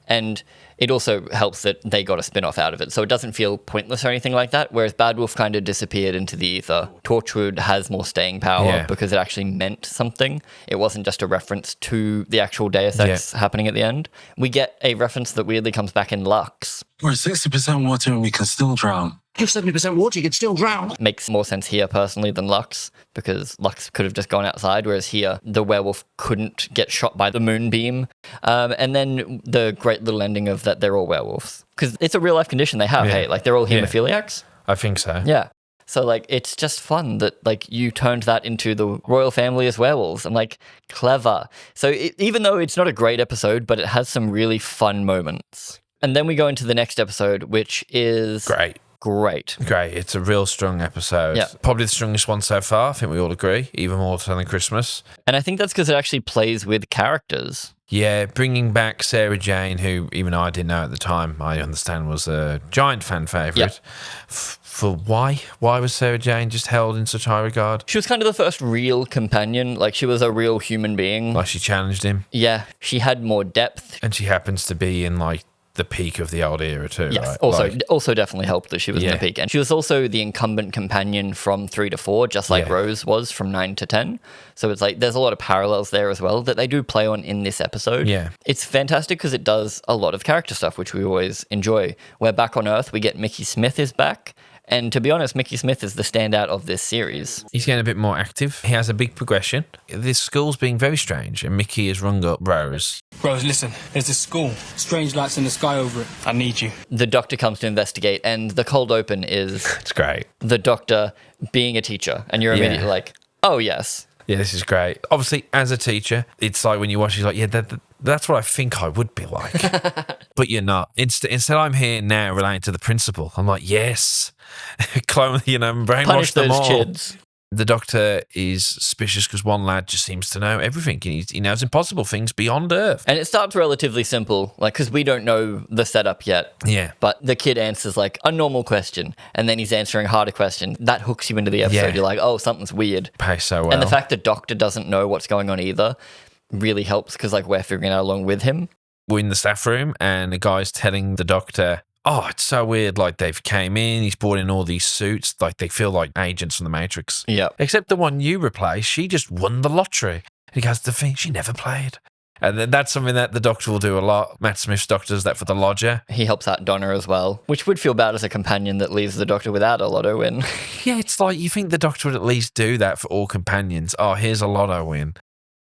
And it also helps that they got a spin-off out of it, so it doesn't feel pointless or anything like that, whereas Bad Wolf kind of disappeared into the ether. Torchwood has more staying power because it actually meant something. It wasn't just a reference to the actual Deus Ex happening at the end. We get a reference that weirdly comes back in Lux. We're 60% water and we can still drown. You're 70% water, you can still drown. Makes more sense here personally than Lux, because Lux could have just gone outside, whereas here the werewolf couldn't get shot by the moonbeam. And then the great little ending of that they're all werewolves. Because it's a real life condition they have, hey? Like, they're all hemophiliacs. I think so. Yeah. So, like, it's just fun that, like, you turned that into the royal family as werewolves. I'm like, clever. So even though it's not a great episode, but it has some really fun moments. And then we go into the next episode, which is... Great. great. Great. It's a real strong episode. Yeah. Probably the strongest one so far. I think we all agree. Even more so than Christmas. And I think that's because it actually plays with characters. Yeah, bringing back Sarah Jane, who even I didn't know at the time, I understand was a giant fan favourite. Yep. For why? Why was Sarah Jane just held in such high regard? She was kind of the first real companion. Like, she was a real human being. Like, she challenged him. Yeah, she had more depth. And she happens to be in, like, the peak of the old era too, Yes, right? also definitely helped that she was in the peak. And she was also the incumbent companion from 3 to 4, just like Rose was from 9 to 10. So it's like there's a lot of parallels there as well that they do play on in this episode. Yeah. It's fantastic because it does a lot of character stuff, which we always enjoy. We're back on Earth, we get Mickey Smith is back. And to be honest, Mickey Smith is the standout of this series. He's getting a bit more active. He has a big progression. This school's being very strange, and Mickey has rung up Rose. Rose, listen, there's this school. Strange lights in the sky over it. I need you. The Doctor comes to investigate, and the cold open is... It's great. The Doctor being a teacher, and you're immediately like, oh, yes. Yeah, this is great. Obviously, as a teacher, it's like when you watch, you're like, yeah, that's what I think I would be like. But you're not. Instead, I'm here now relating to the principal. I'm like, yes. Clone, brainwash Punish them those all. kids. The Doctor is suspicious because one lad just seems to know everything. He knows impossible things beyond Earth. And it starts relatively simple, like, because we don't know the setup yet. Yeah. But the kid answers, like, a normal question, and then he's answering a harder question. That hooks you into the episode. Yeah. You're like, oh, something's weird. Pays so well. And the fact the Doctor doesn't know what's going on either really helps because, like, we're figuring it out along with him. We're in the staff room, and the guy's telling the Doctor, oh, it's so weird. Like, they've came in, he's brought in all these suits. Like, they feel like agents from the Matrix. Yeah. Except the one you replaced, she just won the lottery. And he goes, the thing, she never played. And then that's something that the Doctor will do a lot. Matt Smith's Doctor does that for the Lodger. He helps out Donna as well, which would feel bad as a companion that leaves the Doctor without a lotto win. Yeah, it's like you think the Doctor would at least do that for all companions. Oh, here's a lotto win.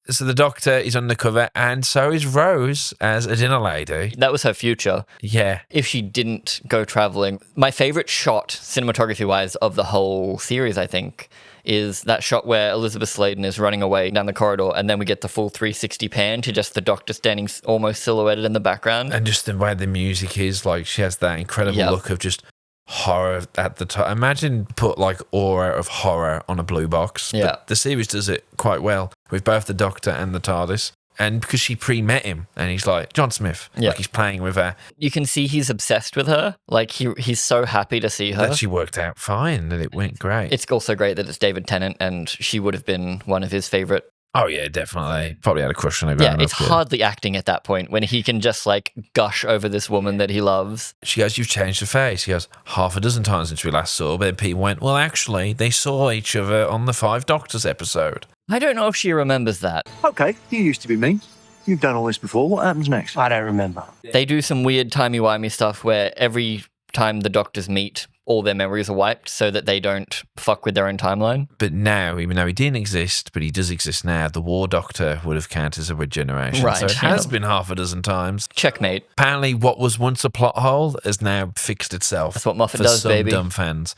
So the Doctor is undercover, and so is Rose as a dinner lady. That was her future. Yeah. If she didn't go traveling. My favorite shot, cinematography-wise, of the whole series, I think, is that shot where Elizabeth Sladen is running away down the corridor, and then we get the full 360 pan to just the Doctor standing almost silhouetted in the background. And just the way the music is, like, she has that incredible look of just horror at the top. Imagine put like aura of horror on a blue box. Yeah. But the series does it quite well with both the Doctor and the TARDIS. And because she pre-met him, and he's like, John Smith, like he's playing with her. You can see he's obsessed with her. Like, he's so happy to see her. That she worked out fine, and it went great. It's also great that it's David Tennant, and she would have been one of his favourite. Oh, yeah, definitely. Probably had a crush on her. Yeah, it's hardly acting at that point when he can just, like, gush over this woman that he loves. She goes, you've changed your face. He goes, half a dozen times since we last saw. But then people went, well, actually, they saw each other on the Five Doctors episode. I don't know if she remembers that. Okay, you used to be mean. You've done all this before. What happens next? I don't remember. They do some weird timey-wimey stuff where every time the Doctors meet, all their memories are wiped so that they don't fuck with their own timeline. But now, even though he didn't exist, but he does exist now, the War Doctor would have counted as a regeneration. Right. So it has been half a dozen times. Checkmate. Apparently, what was once a plot hole has now fixed itself. That's what Moffat for does, some baby. dumb fans.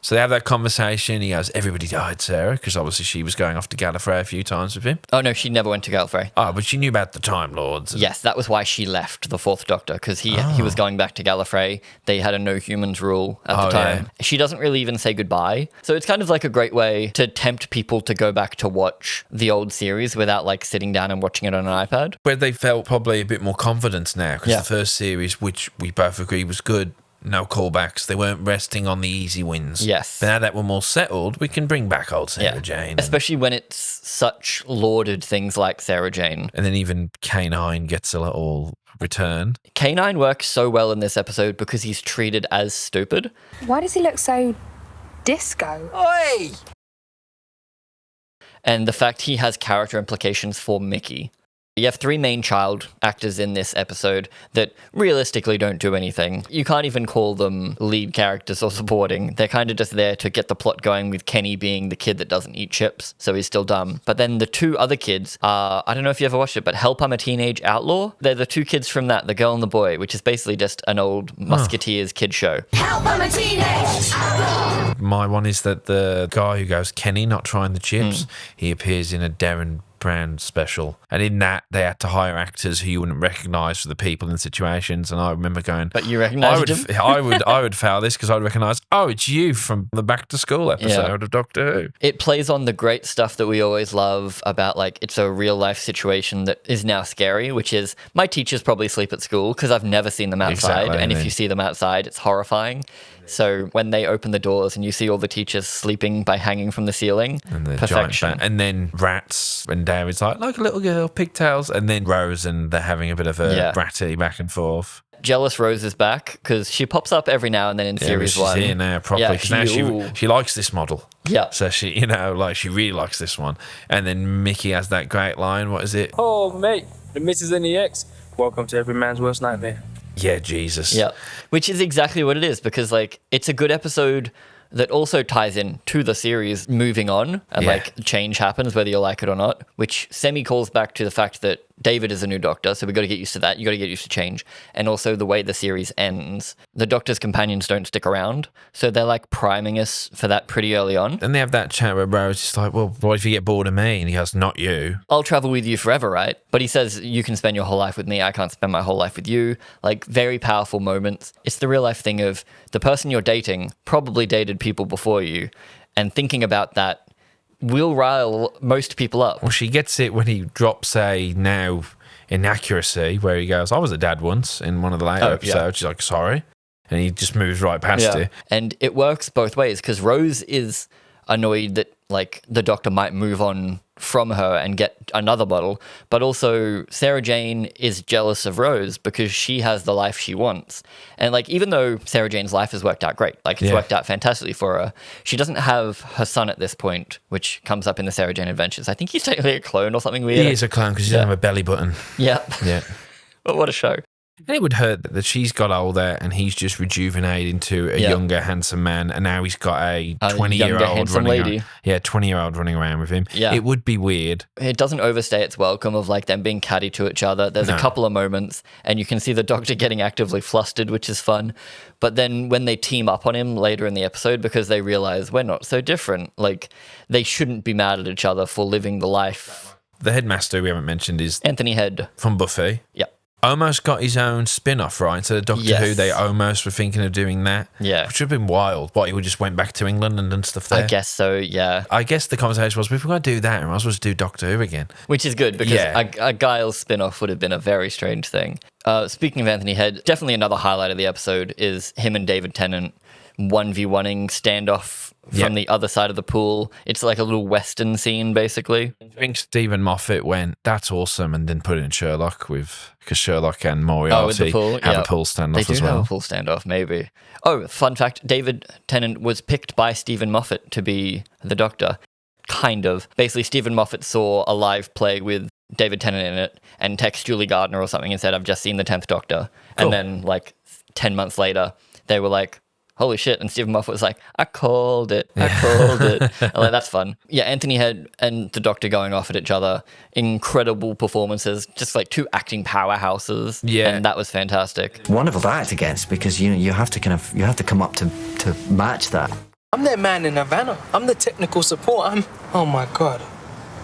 So they have that conversation. He goes, everybody died, Sarah, because obviously she was going off to Gallifrey a few times with him. Oh, no, she never went to Gallifrey. Oh, but she knew about the Time Lords. Yes, that was why she left the Fourth Doctor, because he was going back to Gallifrey. They had a no humans rule at the time. Yeah. She doesn't really even say goodbye. So it's kind of like a great way to tempt people to go back to watch the old series without like sitting down and watching it on an iPad. Where they felt probably a bit more confidence now, because the first series, which we both agree was good, no callbacks. They weren't resting on the easy wins. Yes. But now that we're more settled, we can bring back old Sarah Jane. Especially when it's such lauded things like Sarah Jane. And then even K9 gets a little return. K9 works so well in this episode because he's treated as stupid. Why does he look so disco? Oi! And the fact he has character implications for Mickey. You have three main child actors in this episode that realistically don't do anything. You can't even call them lead characters or supporting. They're kind of just there to get the plot going, with Kenny being the kid that doesn't eat chips, so he's still dumb. But then the two other kids are, I don't know if you ever watched it, but Help, I'm a Teenage Outlaw. They're the two kids from that, the girl and the boy, which is basically just an old Musketeers kid show. Help, I'm a teenage outlaw. My one is that the guy who goes, Kenny, not trying the chips, he appears in a Darren background special. And in that, they had to hire actors who you wouldn't recognise for the people and situations. And I remember going, but you recognised him? I would fail this because I'd recognise, oh, it's you from the Back to School episode of Doctor Who. It plays on the great stuff that we always love about, like, it's a real life situation that is now scary, which is my teachers probably sleep at school because I've never seen them outside. Exactly, and if you see them outside, it's horrifying. So when they open the doors and you see all the teachers sleeping by hanging from the ceiling, and the perfection. Giant and then rats, and David's like a little girl, pigtails, and then Rose, and they're having a bit of a bratty back and forth. Jealous Rose is back because she pops up every now and then in series one. She's here now properly because now she likes this model. Yeah. So she, she really likes this one. And then Mickey has that great line. What is it? Oh, mate, the missus and the ex. Welcome to every man's worst nightmare. Yeah, Jesus. Yeah, which is exactly what it is because, like, it's a good episode that also ties in to the series moving on and, like, change happens whether you like it or not, which semi-calls back to the fact that David is a new Doctor, so we've got to get used to that. You got to get used to change. And also the way the series ends. The Doctor's companions don't stick around, so they're, like, priming us for that pretty early on. And they have that chat where Rose is like, well, what if you get bored of me? And he goes, not you. I'll travel with you forever, right? But he says, you can spend your whole life with me. I can't spend my whole life with you. Like, very powerful moments. It's the real life thing of the person you're dating probably dated people before you. And thinking about that will rile most people up. Well, she gets it when he drops a now inaccuracy where he goes, I was a dad once in one of the later episodes. She's like, sorry. And he just moves right past it. And it works both ways because Rose is annoyed that, like, the Doctor might move on from her and get another bottle, but also Sarah Jane is jealous of Rose because she has the life she wants. And, like, even though Sarah Jane's life has worked out great, like, it's worked out fantastically for her, she doesn't have her son at this point, which comes up in the Sarah Jane Adventures. I think he's technically a clone or something weird. He is a clone because he doesn't have a belly button. Yeah. But what a show. And it would hurt that she's got older and he's just rejuvenated into a younger, handsome man, and now he's got a 20-year-old running lady. around. Yeah, 20-year-old running around with him. Yeah. It would be weird. It doesn't overstay its welcome of, like, them being catty to each other. There's a couple of moments, and you can see the Doctor getting actively flustered, which is fun. But then when they team up on him later in the episode because they realize we're not so different, like, they shouldn't be mad at each other for living the life. The headmaster we haven't mentioned is Anthony Head from Buffy. Yeah. Almost got his own spin-off, right? So the Doctor Who, they almost were thinking of doing that. Yeah. Which would have been wild. What, he would just went back to England and done stuff there? I guess so, yeah. I guess the conversation was, if we're going to do that, we might as well just do Doctor Who again. Which is good, because a Giles spin-off would have been a very strange thing. Speaking of Anthony Head, definitely another highlight of the episode is him and David Tennant 1v1ing standoff from the other side of the pool. It's like a little Western scene, basically. I think Stephen Moffat went, that's awesome, and then put it in Sherlock because Sherlock and Moriarty have a pool standoff as well. They do have a pool standoff, maybe. Oh, fun fact, David Tennant was picked by Stephen Moffat to be the Doctor. Kind of. Basically, Stephen Moffat saw a live play with David Tennant in it and texted Julie Gardner or something and said, I've just seen the 10th Doctor. Cool. And then, like, 10 months later, they were like, holy shit. And Stephen Moffat was like, I called it. And like, that's fun. Yeah, Anthony Head and the Doctor going off at each other. Incredible performances. Just like two acting powerhouses. Yeah. And that was fantastic. Wonderful to act against because, you have to come up to match that. I'm their man in Havana. I'm the technical support. Oh my God.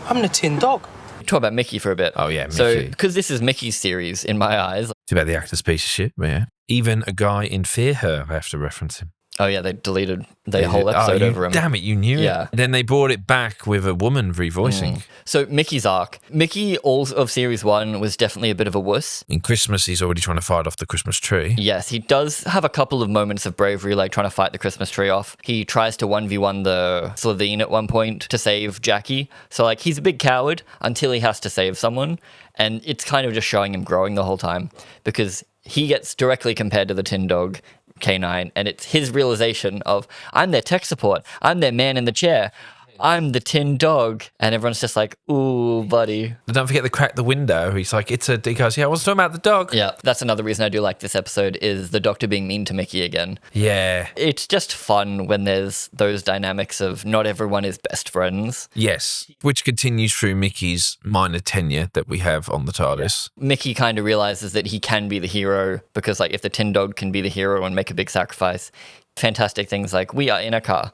I'm the Tin Dog. Talk about Mickey for a bit. Oh, yeah, Mickey. So, because this is Mickey's series, in my eyes. It's about the actor's piece of shit, but yeah. Even a guy in Fear Her, I have to reference him. Oh, yeah, they deleted the whole episode over him. Damn it, you knew it. Then they brought it back with a woman revoicing. So, Mickey's arc. Mickey, all of Series 1, was definitely a bit of a wuss. In Christmas, he's already trying to fight off the Christmas tree. Yes, he does have a couple of moments of bravery, like trying to fight the Christmas tree off. He tries to 1v1 the Slovene at one point to save Jackie. So, like, he's a big coward until he has to save someone. And it's kind of just showing him growing the whole time because he gets directly compared to the Tin Dog, K9, and it's his realization of, I'm their tech support, I'm their man in the chair, I'm the Tin Dog, and everyone's just like, ooh, buddy. Don't forget to crack the window. He's like, he goes, yeah, I was talking about the dog. Yeah, that's another reason I do like this episode is the Doctor being mean to Mickey again. Yeah. It's just fun when there's those dynamics of not everyone is best friends. Yes, which continues through Mickey's minor tenure that we have on the TARDIS. Mickey kind of realizes that he can be the hero because, like, if the Tin Dog can be the hero and make a big sacrifice, fantastic things like, we are in a car.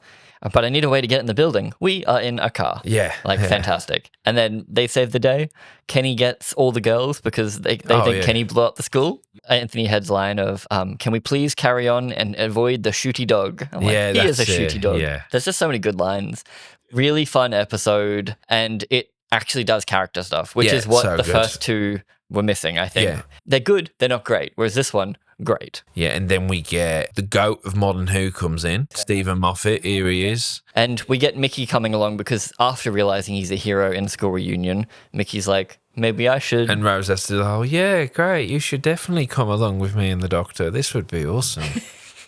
but I need a way to get in the building. We are in a car. Yeah. Fantastic. And then they save the day. Kenny gets all the girls because they think Kenny blew up the school. Anthony Head's line of, can we please carry on and avoid the shooty dog? I'm like, he is a shooty dog. Yeah. There's just so many good lines. Really fun episode. And it actually does character stuff, which is what the first two were missing, I think. Yeah. They're good. They're not great. Whereas this one, great. Yeah, and then we get the GOAT of Modern Who comes in. Stephen Moffat, here he is. And we get Mickey coming along because after realizing he's a hero in school reunion, Mickey's like, maybe I should. And Rose has to, oh, yeah, great. You should definitely come along with me and the Doctor. This would be awesome.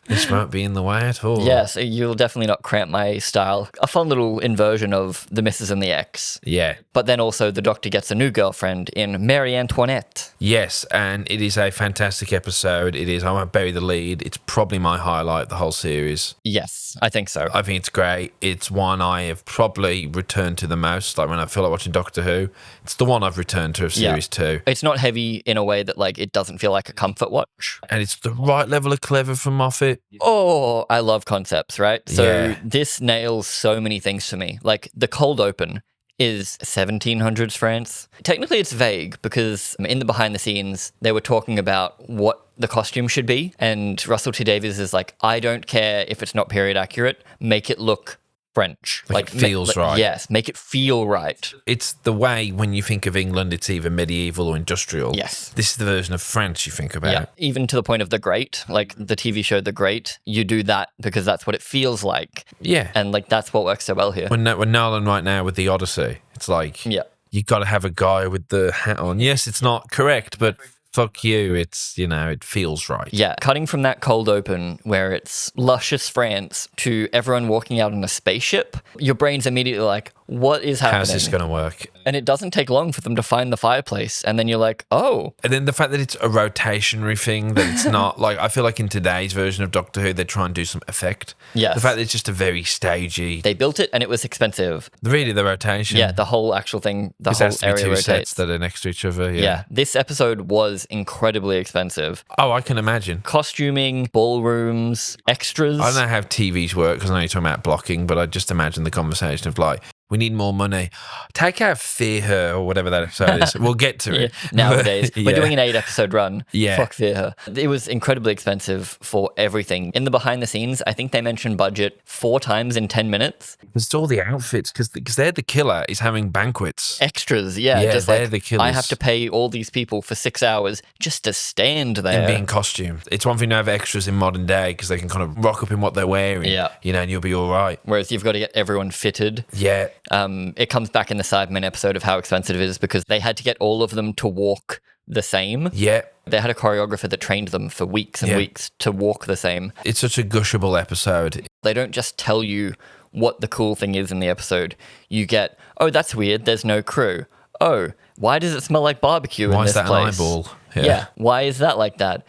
This won't be in the way at all. Yes, you'll definitely not cramp my style. A fun little inversion of the Mrs. and the X. Yeah. But then also the Doctor gets a new girlfriend in Marie Antoinette. Yes, and it is a fantastic episode. It is, I won't bury the lead. It's probably my highlight of the whole series. Yes, I think so. I think it's great. It's one I have probably returned to the most. Like when I feel like watching Doctor Who, it's the one I've returned to of series 2. It's not heavy in a way that like it doesn't feel like a comfort watch. And it's the right level of clever from Moffat. Oh, I love concepts, right? So this nails so many things for me. Like the cold open is 1700s France. Technically it's vague because in the behind the scenes, they were talking about what the costume should be. And Russell T Davies is like, I don't care if it's not period accurate, make it look French. Like it feels right. Yes, make it feel right. It's the way when you think of England, it's either medieval or industrial. Yes. This is the version of France you think about. Yeah, even to the point of The Great, like the TV show The Great, you do that because that's what it feels like. Yeah. And like that's what works so well here. When Nolan right now with The Odyssey, it's like, you got to have a guy with the hat on. Yes, it's not correct, but fuck you, it's, it feels right. Yeah, cutting from that cold open where it's luscious France to everyone walking out in a spaceship, your brain's immediately like, what is happening? How's this going to work? And it doesn't take long for them to find the fireplace. And then you're like, oh. And then the fact that it's a rotationary thing, that it's not like, I feel like in today's version of Doctor Who, they try and do some effect. Yes. The fact that it's just a very stagey. They built it and it was expensive. Really, the rotation. Yeah, the whole actual thing, the whole area rotates. Sets that are next to each other. Yeah, this episode was incredibly expensive. Oh, I can imagine. Costuming, ballrooms, extras. I don't know how TVs work because I know you're talking about blocking, but I just imagine the conversation of like, we need more money. Take out Fear Her or whatever that episode is. We'll get to it. Nowadays, we're doing an 8-episode run. Yeah. Fuck Fear Her. It was incredibly expensive for everything. In the behind the scenes, I think they mentioned budget 4 times in 10 minutes. It's all the outfits because they're the killer is having banquets. Extras, yeah. Just they're like, the killers. I have to pay all these people for 6 hours just to stand there. And be in costume. It's one thing to have extras in modern day because they can kind of rock up in what they're wearing. Yeah. And you'll be all right. Whereas you've got to get everyone fitted. Yeah. It comes back in the Cybermen episode of how expensive it is because they had to get all of them to walk the same. Yeah. They had a choreographer that trained them for weeks and weeks to walk the same. It's such a gushable episode. They don't just tell you what the cool thing is in the episode. You get, oh, that's weird, there's no crew. Oh, why does it smell like barbecue in this place? Why is that an eyeball? Yeah, why is that like that?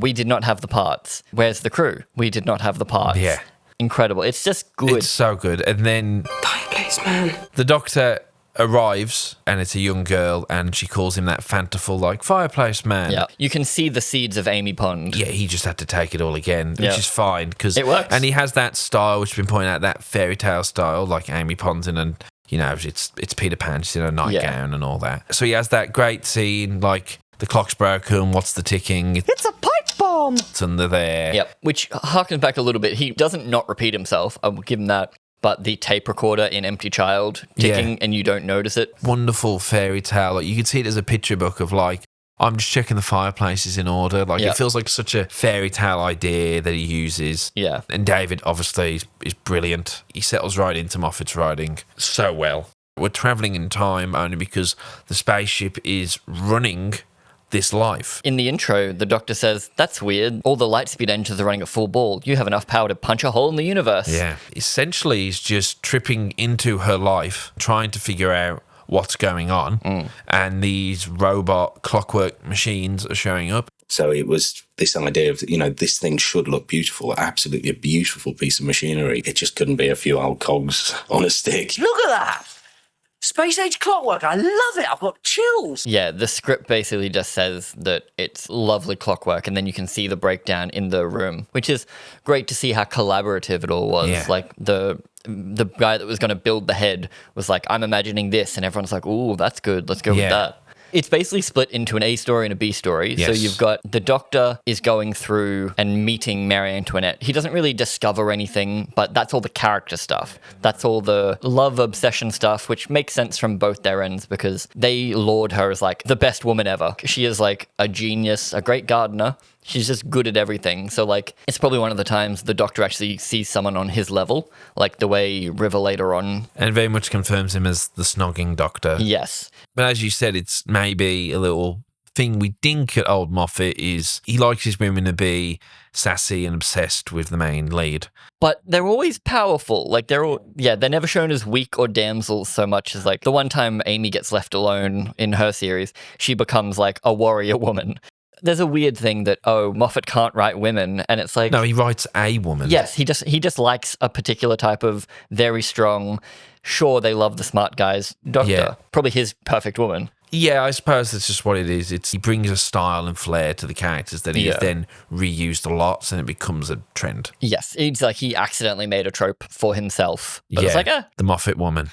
We did not have the parts. Where's the crew? We did not have the parts. Yeah. Incredible. It's just good. It's so good. And then Fireplace man. The Doctor arrives and it's a young girl and she calls him that fanciful like Fireplace man. Yeah. You can see the seeds of Amy Pond. Yeah, he just had to take it all again, which Yeah. is fine because It works. And he has that style which has been pointed out, that fairy tale style, like Amy Pond's in, and it's Peter Pan, she's in a nightgown and all that. So he has that great scene like the clock's broken, what's the ticking? It's a pipe bomb. It's under there. Yep. Which harkens back a little bit. He doesn't not repeat himself. I will give him that. But the tape recorder in Empty Child ticking and you don't notice it. Wonderful fairy tale. Like you can see it as a picture book of like, I'm just checking the fireplace is in order. Like it feels like such a fairy tale idea that he uses. Yeah. And David obviously is brilliant. He settles right into Moffat's writing so well. We're travelling in time only because the spaceship is running this life. In the intro, the Doctor says, that's weird. All the lightspeed engines are running at full ball. You have enough power to punch a hole in the universe. Yeah. Essentially, he's just tripping into her life, trying to figure out what's going on. And these robot clockwork machines are showing up. So it was this idea of, this thing should look beautiful, absolutely a beautiful piece of machinery. It just couldn't be a few old cogs on a stick. Look at that! Space age clockwork. I love it. I've got chills. Yeah, the script basically just says that it's lovely clockwork, and then you can see the breakdown in the room, which is great to see how collaborative it all was. Yeah. Like the the guy that was going to build the head was like, I'm imagining this, and everyone's like, ooh, that's good, let's go with that. It's basically split into an A story and a B story. Yes. So you've got the Doctor is going through and meeting Marie Antoinette. He doesn't really discover anything, but that's all the character stuff. That's all the love obsession stuff, which makes sense from both their ends because they laud her as like the best woman ever. She is like a genius, a great gardener. She's just good at everything. So, like, it's probably one of the times the Doctor actually sees someone on his level, like the way River later on. And very much confirms him as the snogging Doctor. Yes. But as you said, it's maybe a little thing we think at old Moffat is he likes his women to be sassy and obsessed with the main lead. But they're always powerful. Like, they're never shown as weak or damsels so much as, like, the one time Amy gets left alone in her series, she becomes, like, a warrior woman. There's a weird thing that, Moffat can't write women, and it's like... No, he writes a woman. Yes, he just likes a particular type of very strong, sure, they love the smart guy's Doctor. Yeah. Probably his perfect woman. Yeah, I suppose that's just what it is. He brings a style and flair to the characters that he has then reused a lot, and it becomes a trend. Yes, it's like he accidentally made a trope for himself. But it's like, the Moffat woman.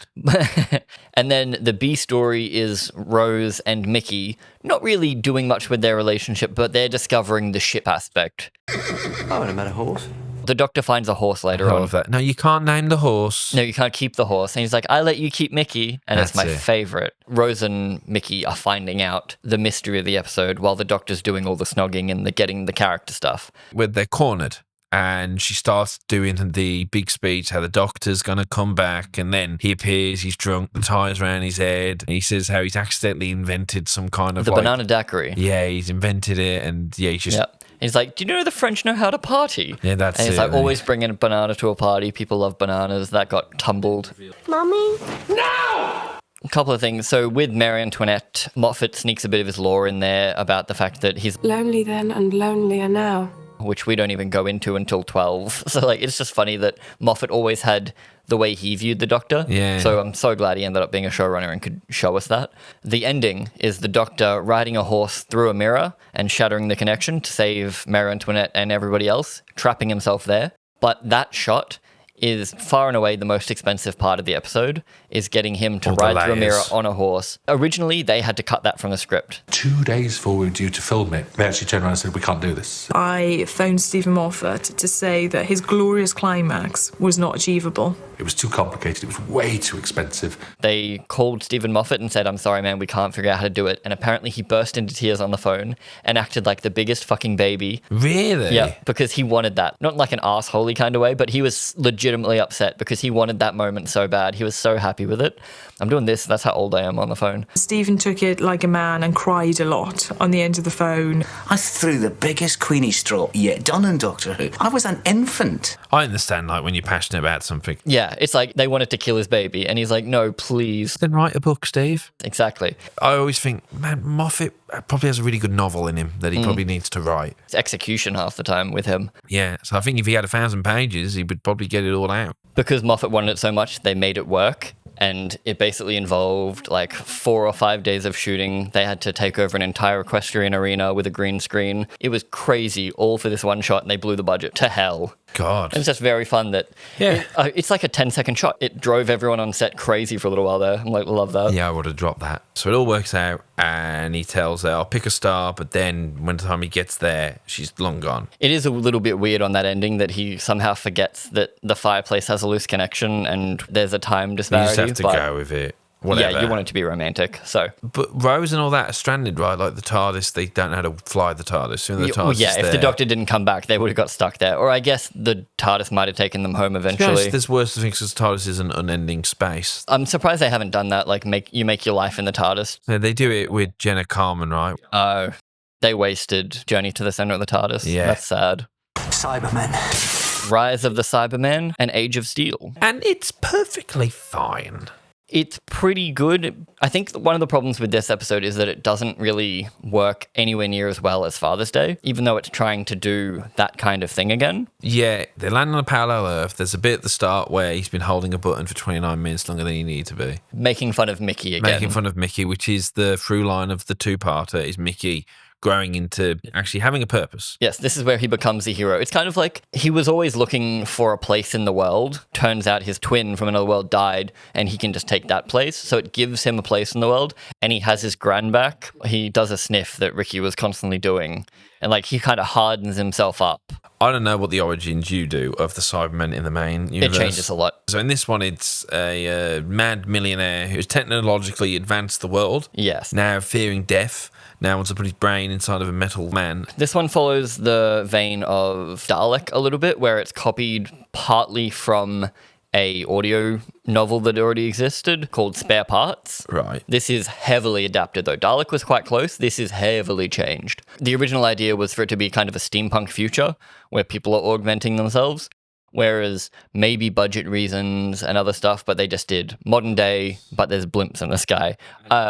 And then the B story is Rose and Mickey not really doing much with their relationship, but they're discovering the ship aspect. I would have met a horse. The Doctor finds a horse later on. That. No, you can't name the horse. No, you can't keep the horse. And he's like, I let you keep Mickey. And it's my favorite. Rose and Mickey are finding out the mystery of the episode while the Doctor's doing all the snogging and the getting the character stuff. Where they're cornered. And she starts doing the big speech, how the Doctor's going to come back. And then he appears, he's drunk, the tie's around his head. And he says how he's accidentally invented some kind of the banana daiquiri. Yeah, he's invented it. And he's just... Yep. He's like, do you know the French know how to party? Yeah, that's it. And he's like, always bringing a banana to a party. People love bananas. That got tumbled. Mommy? No! A couple of things. So with Marie Antoinette, Moffat sneaks a bit of his lore in there about the fact that he's lonely then and lonelier now. Which we don't even go into until 12. So, like, it's just funny that Moffat always had the way he viewed the Doctor. Yeah. So I'm so glad he ended up being a showrunner and could show us that. The ending is the Doctor riding a horse through a mirror and shattering the connection to save Marie Antoinette and everybody else, trapping himself there. But that shot is far and away the most expensive part of the episode, is getting him to ride through a mirror on a horse. Originally, they had to cut that from the script. 2 days before we were due to film it, they actually turned around and said, we can't do this. I phoned Stephen Moffat to say that his glorious climax was not achievable. It was too complicated. It was way too expensive. They called Stephen Moffat and said, I'm sorry, man, we can't figure out how to do it. And apparently he burst into tears on the phone and acted like the biggest fucking baby. Really? Yeah, because he wanted that. Not like an assholey kind of way, but he was legitimately upset because he wanted that moment so bad. He was so happy with it. I'm doing this. That's how old I am on the phone. Stephen took it like a man and cried a lot on the end of the phone. I threw the biggest Queenie straw yet done in Doctor Who. I was an infant. I understand, like, when you're passionate about something. Yeah, it's like they wanted to kill his baby, and he's like, no, please. Then write a book, Steve. Exactly. I always think, man, Moffat probably has a really good novel in him that he probably needs to write. It's execution half the time with him. Yeah, so I think if he had 1,000 pages, he would probably get it all out. Because Moffat wanted it so much, they made it work. And it basically involved like 4 or 5 days of shooting. They had to take over an entire equestrian arena with a green screen. It was crazy, all for this one shot, and they blew the budget to hell. God. And it's just very fun that it's like a 10-second shot. It drove everyone on set crazy for a little while there. I'm like, love that. Yeah, I would have dropped that. So it all works out, and he tells her, I'll pick a star, but then when the time he gets there, she's long gone. It is a little bit weird on that ending that he somehow forgets that the fireplace has a loose connection and there's a time disparity. You just have to go with it. Whatever. Yeah, you want it to be romantic, so. But Rose and all that are stranded, right? Like the TARDIS, they don't know how to fly the TARDIS. So the TARDIS if the Doctor didn't come back, they would have got stuck there. Or I guess the TARDIS might have taken them home eventually. There's worse things because TARDIS is an unending space. I'm surprised they haven't done that, like make your life in the TARDIS. Yeah, they do it with Jenna Carmen, right? Oh, they wasted Journey to the Center of the TARDIS. Yeah. That's sad. Cybermen. Rise of the Cybermen and Age of Steel. And it's perfectly fine. It's pretty good. I think one of the problems with this episode is that it doesn't really work anywhere near as well as Father's Day, even though it's trying to do that kind of thing again. Yeah, they land on a parallel Earth. There's a bit at the start where he's been holding a button for 29 minutes longer than he needed to be. Making fun of Mickey again. Making fun of Mickey, which is the through line of the two-parter, is Mickey growing into actually having a purpose. Yes, this is where he becomes a hero. It's kind of like he was always looking for a place in the world. Turns out his twin from another world died, and he can just take that place. So it gives him a place in the world, and he has his gran back. He does a sniff that Ricky was constantly doing, and like he kind of hardens himself up. I don't know what the origins you do of the Cybermen in the main universe. It changes a lot. So in this one, it's a mad millionaire who's technologically advanced the world. Yes. Now fearing death. Now wants to put his brain inside of a metal man. This one follows the vein of Dalek a little bit, where it's copied partly from a audio novel that already existed called Spare Parts. Right. This is heavily adapted though. Dalek was quite close. This is heavily changed. The original idea was for it to be kind of a steampunk future where people are augmenting themselves, whereas maybe budget reasons and other stuff, but they just did modern day, but there's blimps in the sky.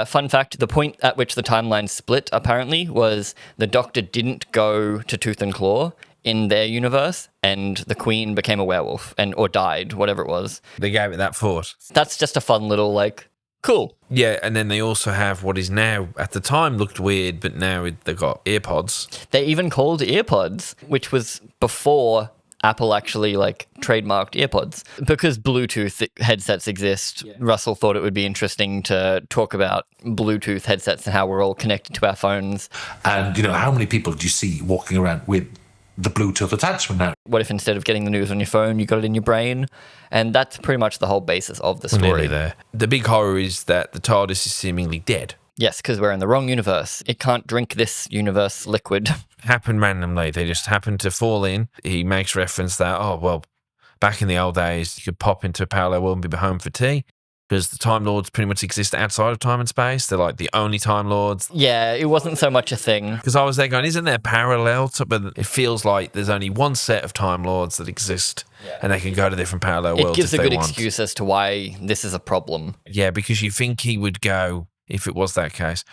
Fun fact, the point at which the timeline split apparently was the Doctor didn't go to Tooth and Claw in their universe, and the Queen became a werewolf or died, whatever it was. They gave it that thought. That's just a fun little, cool. Yeah, and then they also have what is now, at the time, looked weird, but now they've got earpods. They even called earpods, which was before Apple actually trademarked earpods. Because Bluetooth headsets exist, Russell thought it would be interesting to talk about Bluetooth headsets and how we're all connected to our phones. And, how many people do you see walking around with the Bluetooth attachment now? What if instead of getting the news on your phone, you got it in your brain? And that's pretty much the whole basis of the story. Nearly there. The big horror is that the TARDIS is seemingly dead. Yes, because we're in the wrong universe. It can't drink this universe liquid. Happened randomly. They just happened to fall in. He makes reference that, back in the old days, you could pop into a parallel world and be home for tea. Because the Time Lords pretty much exist outside of time and space. They're like the only Time Lords. Yeah, it wasn't so much a thing. Because I was there going, isn't there parallel? But it feels like there's only one set of Time Lords that exist, and they can go to different parallel worlds if they want. It gives a good excuse as to why this is a problem. Yeah, because you think he would go, if it was that case,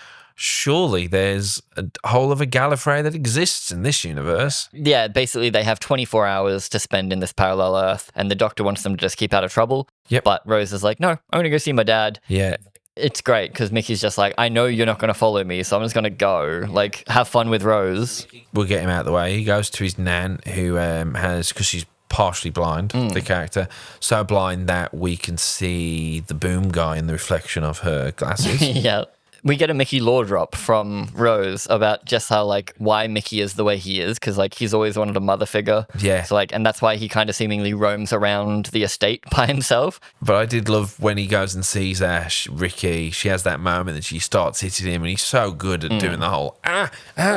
surely there's a whole of a Gallifrey that exists in this universe. Yeah, basically they have 24 hours to spend in this parallel Earth, and the Doctor wants them to just keep out of trouble. Yep. But Rose is like, no, I'm going to go see my dad. Yeah. It's great because Mickey's just like, I know you're not going to follow me, so I'm just going to go. Have fun with Rose. We'll get him out of the way. He goes to his nan, who has, because she's partially blind, the character, so blind that we can see the boom guy in the reflection of her glasses. Yeah. We get a Mickey lore drop from Rose about just how, why Mickey is the way he is, because, he's always wanted a mother figure. Yeah. So, and that's why he kind of seemingly roams around the estate by himself. But I did love when he goes and sees Ash, Ricky, she has that moment that she starts hitting him, and he's so good at doing the whole,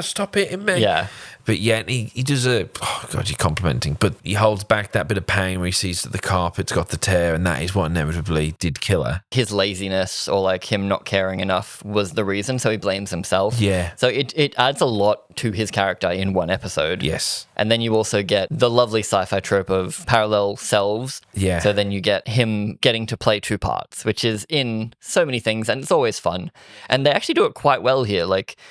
stop hitting me. Yeah. But yeah, he does you're complimenting, but he holds back that bit of pain where he sees that the carpet's got the tear, and that is what inevitably did kill her. His laziness or him not caring enough was the reason, so he blames himself. Yeah. So it adds a lot to his character in one episode. Yes. And then you also get the lovely sci-fi trope of parallel selves. Yeah. So then you get him getting to play two parts, which is in so many things, and it's always fun. And they actually do it quite well here.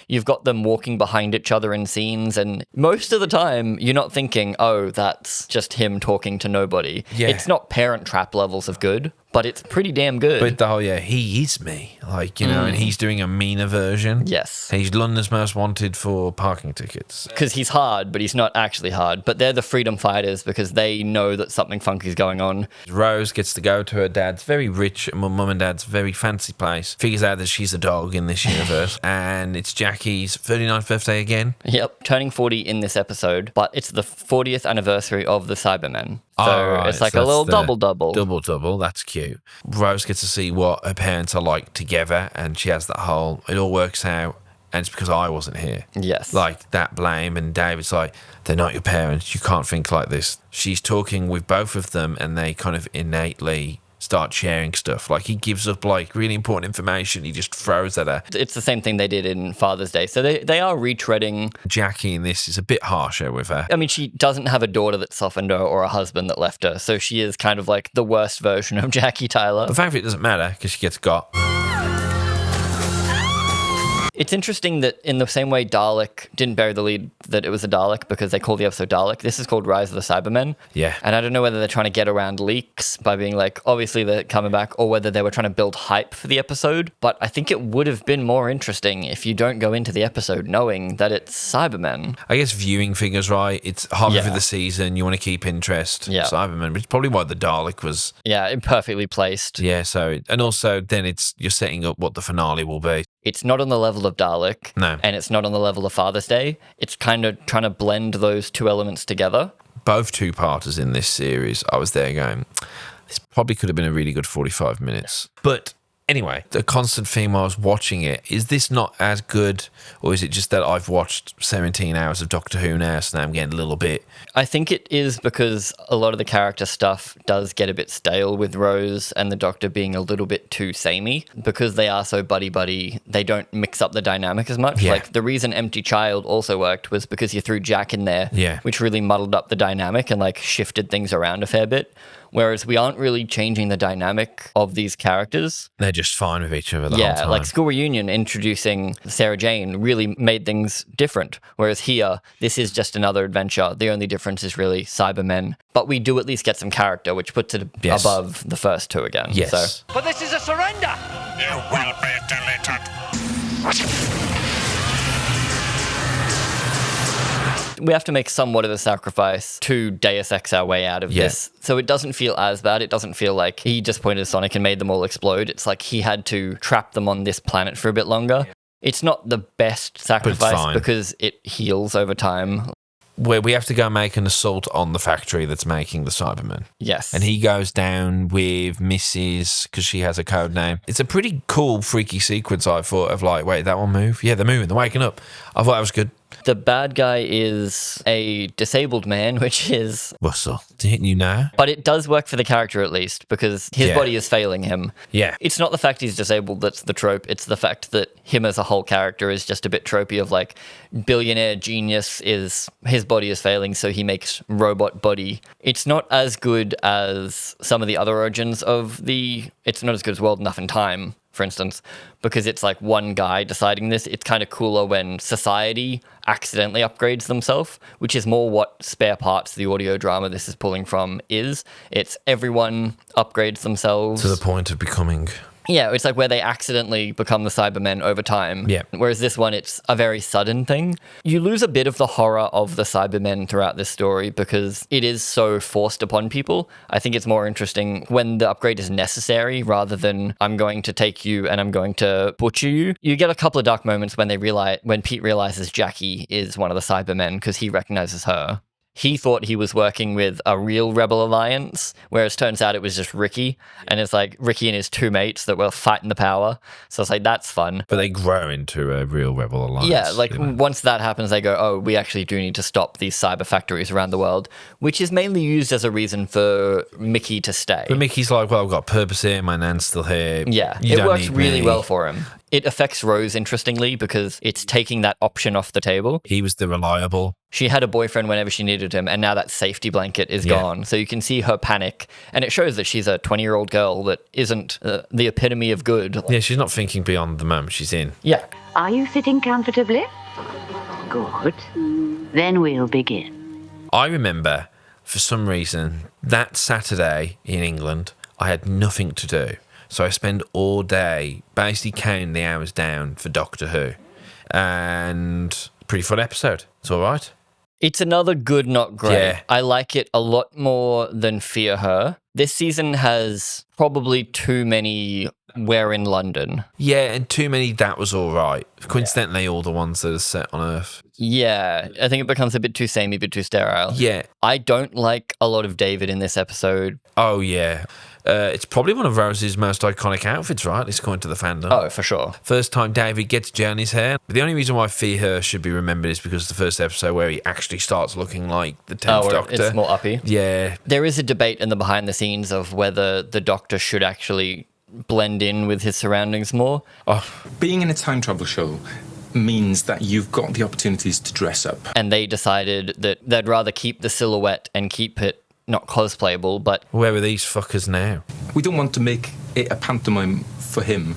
You've got them walking behind each other in scenes, and most of the time you're not thinking, oh, that's just him talking to nobody. Yeah. It's not Parent Trap levels of good, but it's pretty damn good. But the whole, he is me. And he's doing a meaner version. Yes. He's London's most wanted for parking tickets. Because he's hard, but he's not actually hard. But they're the freedom fighters because they know that something funky is going on. Rose gets to go to her dad's very rich, mum and dad's very fancy place. Figures out that she's a dog in this universe. And it's Jackie's 39th birthday again. Yep, turning 40 in this episode. But it's the 40th anniversary of the Cybermen. So right, it's a little double-double. Double-double, that's cute. Rose gets to see what her parents are like together, and she has that whole, it all works out, and it's because I wasn't here. Yes. That blame, and David's like, they're not your parents, you can't think like this. She's talking with both of them, and they kind of innately start sharing stuff. He gives up really important information, he just throws at her. It's the same thing they did in Father's Day. So they are retreading. Jackie in this is a bit harsher with her. I mean, she doesn't have a daughter that softened her or a husband that left her. So she is kind of the worst version of Jackie Tyler. The fact that it doesn't matter because she gets got. It's interesting that in the same way Dalek didn't bury the lead that it was a Dalek because they called the episode Dalek, this is called Rise of the Cybermen. Yeah. And I don't know whether they're trying to get around leaks by being like, obviously they're coming back, or whether they were trying to build hype for the episode. But I think it would have been more interesting if you don't go into the episode knowing that it's Cybermen. I guess viewing figures, right? It's halfway through the season. You want to keep interest. Yeah. Cybermen, which is probably why the Dalek was. Yeah, perfectly placed. Yeah, so, and also then you're setting up what the finale will be. It's not on the level of Dalek. No. And it's not on the level of Father's Day. It's kind of trying to blend those two elements together. Both two-parters in this series, I was there going, this probably could have been a really good 45 minutes. But anyway, the constant theme I was watching it, is this not as good, or is it just that I've watched 17 hours of Doctor Who now, so now I'm getting a little bit... I think it is because a lot of the character stuff does get a bit stale with Rose and the Doctor being a little bit too samey. Because they are so buddy-buddy, they don't mix up the dynamic as much. Yeah. Like, the reason Empty Child also worked was because you threw Jack in there, Yeah. which really muddled up the dynamic and, like, shifted things around a fair bit. Whereas we aren't really changing the dynamic of these characters. They're just fine with each other the whole Yeah, time. like School Reunion introducing Sarah Jane really made things different. Whereas here, this is just another adventure. The only difference is really Cybermen. But we do at least get some character, which puts it above the first two again. Yes. So. But this is a surrender! You will be deleted. We have to make somewhat of a sacrifice to Deus Ex our way out of this. So it doesn't feel as bad. It doesn't feel like he just pointed at Sonic and made them all explode. It's like he had to trap them on this planet for a bit longer. It's not the best sacrifice because it heals over time. Where we have to go make an assault on the factory that's making the Cybermen. Yes. And he goes down with Mrs. because she has a code name. It's a pretty cool, freaky sequence, I thought, of like, wait, that one move? Yeah, they're moving, they're waking up. I thought that was good. The bad guy is a disabled man, which is... Russell, didn't you know? But it does work for the character at least, because his body is failing him. Yeah. It's not the fact he's disabled that's the trope, it's the fact that him as a whole character is just a bit tropey of like, billionaire genius is... His body is failing, so he makes robot body. It's not as good as some of the other origins of the... It's not as good as World Enough in Time, for instance, because it's like one guy deciding this. It's kind of cooler when society accidentally upgrades themselves, which is more what Spare Parts, the audio drama this is pulling from, is. It's everyone upgrades themselves. To the point of becoming... Yeah, it's like where they accidentally become the Cybermen over time. Yeah. Whereas this one, it's a very sudden thing. You lose a bit of the horror of the Cybermen throughout this story because it is so forced upon people. I think it's more interesting when the upgrade is necessary rather than I'm going to take you and I'm going to butcher you. You get a couple of dark moments when when Pete realizes Jackie is one of the Cybermen because he recognizes her. He thought he was working with a real rebel alliance, whereas turns out it was just Ricky. And it's like Ricky and his two mates that were fighting the power. So it's like, that's fun. But they grow into a real rebel alliance. Yeah, like once that happens, they go, oh, we actually do need to stop these cyber factories around the world, which is mainly used as a reason for Mickey to stay. But Mickey's like, well, I've got purpose here, my nan's still here. Yeah, You it don't works need really me. well for him. It affects Rose interestingly because it's taking that option off the table. He was the reliable. She had a boyfriend whenever she needed him, and now that safety blanket is gone. So you can see her panic, and it shows that she's a 20-year-old girl that isn't the epitome of good. Yeah, she's not thinking beyond the moment she's in. Yeah. Are you sitting comfortably? Good. Then we'll begin. I remember, for some reason, that Saturday in England, I had nothing to do. So I spend all day basically counting the hours down for Doctor Who. And pretty fun episode. It's all right. It's another good, not great. Yeah. I like it a lot more than Fear Her. This season has probably too many We're in London. Yeah, and too many that was all right. Coincidentally, all the ones that are set on Earth. Yeah, I think it becomes a bit too samey, a bit too sterile. Yeah. I don't like a lot of David in this episode. Oh, yeah. It's probably one of Rose's most iconic outfits, right? It's according to the fandom. Oh, for sure. First time David gets gel in his hair. But the only reason why Fear Her should be remembered is because the first episode where he actually starts looking like the 10th Doctor. It's more uppy. Yeah. There is a debate in the behind the scenes of whether the Doctor should actually blend in with his surroundings more. Being in a time travel show means that you've got the opportunities to dress up. And they decided that they'd rather keep the silhouette and keep it not cosplayable, but... Where are these fuckers now? We don't want to make it a pantomime for him.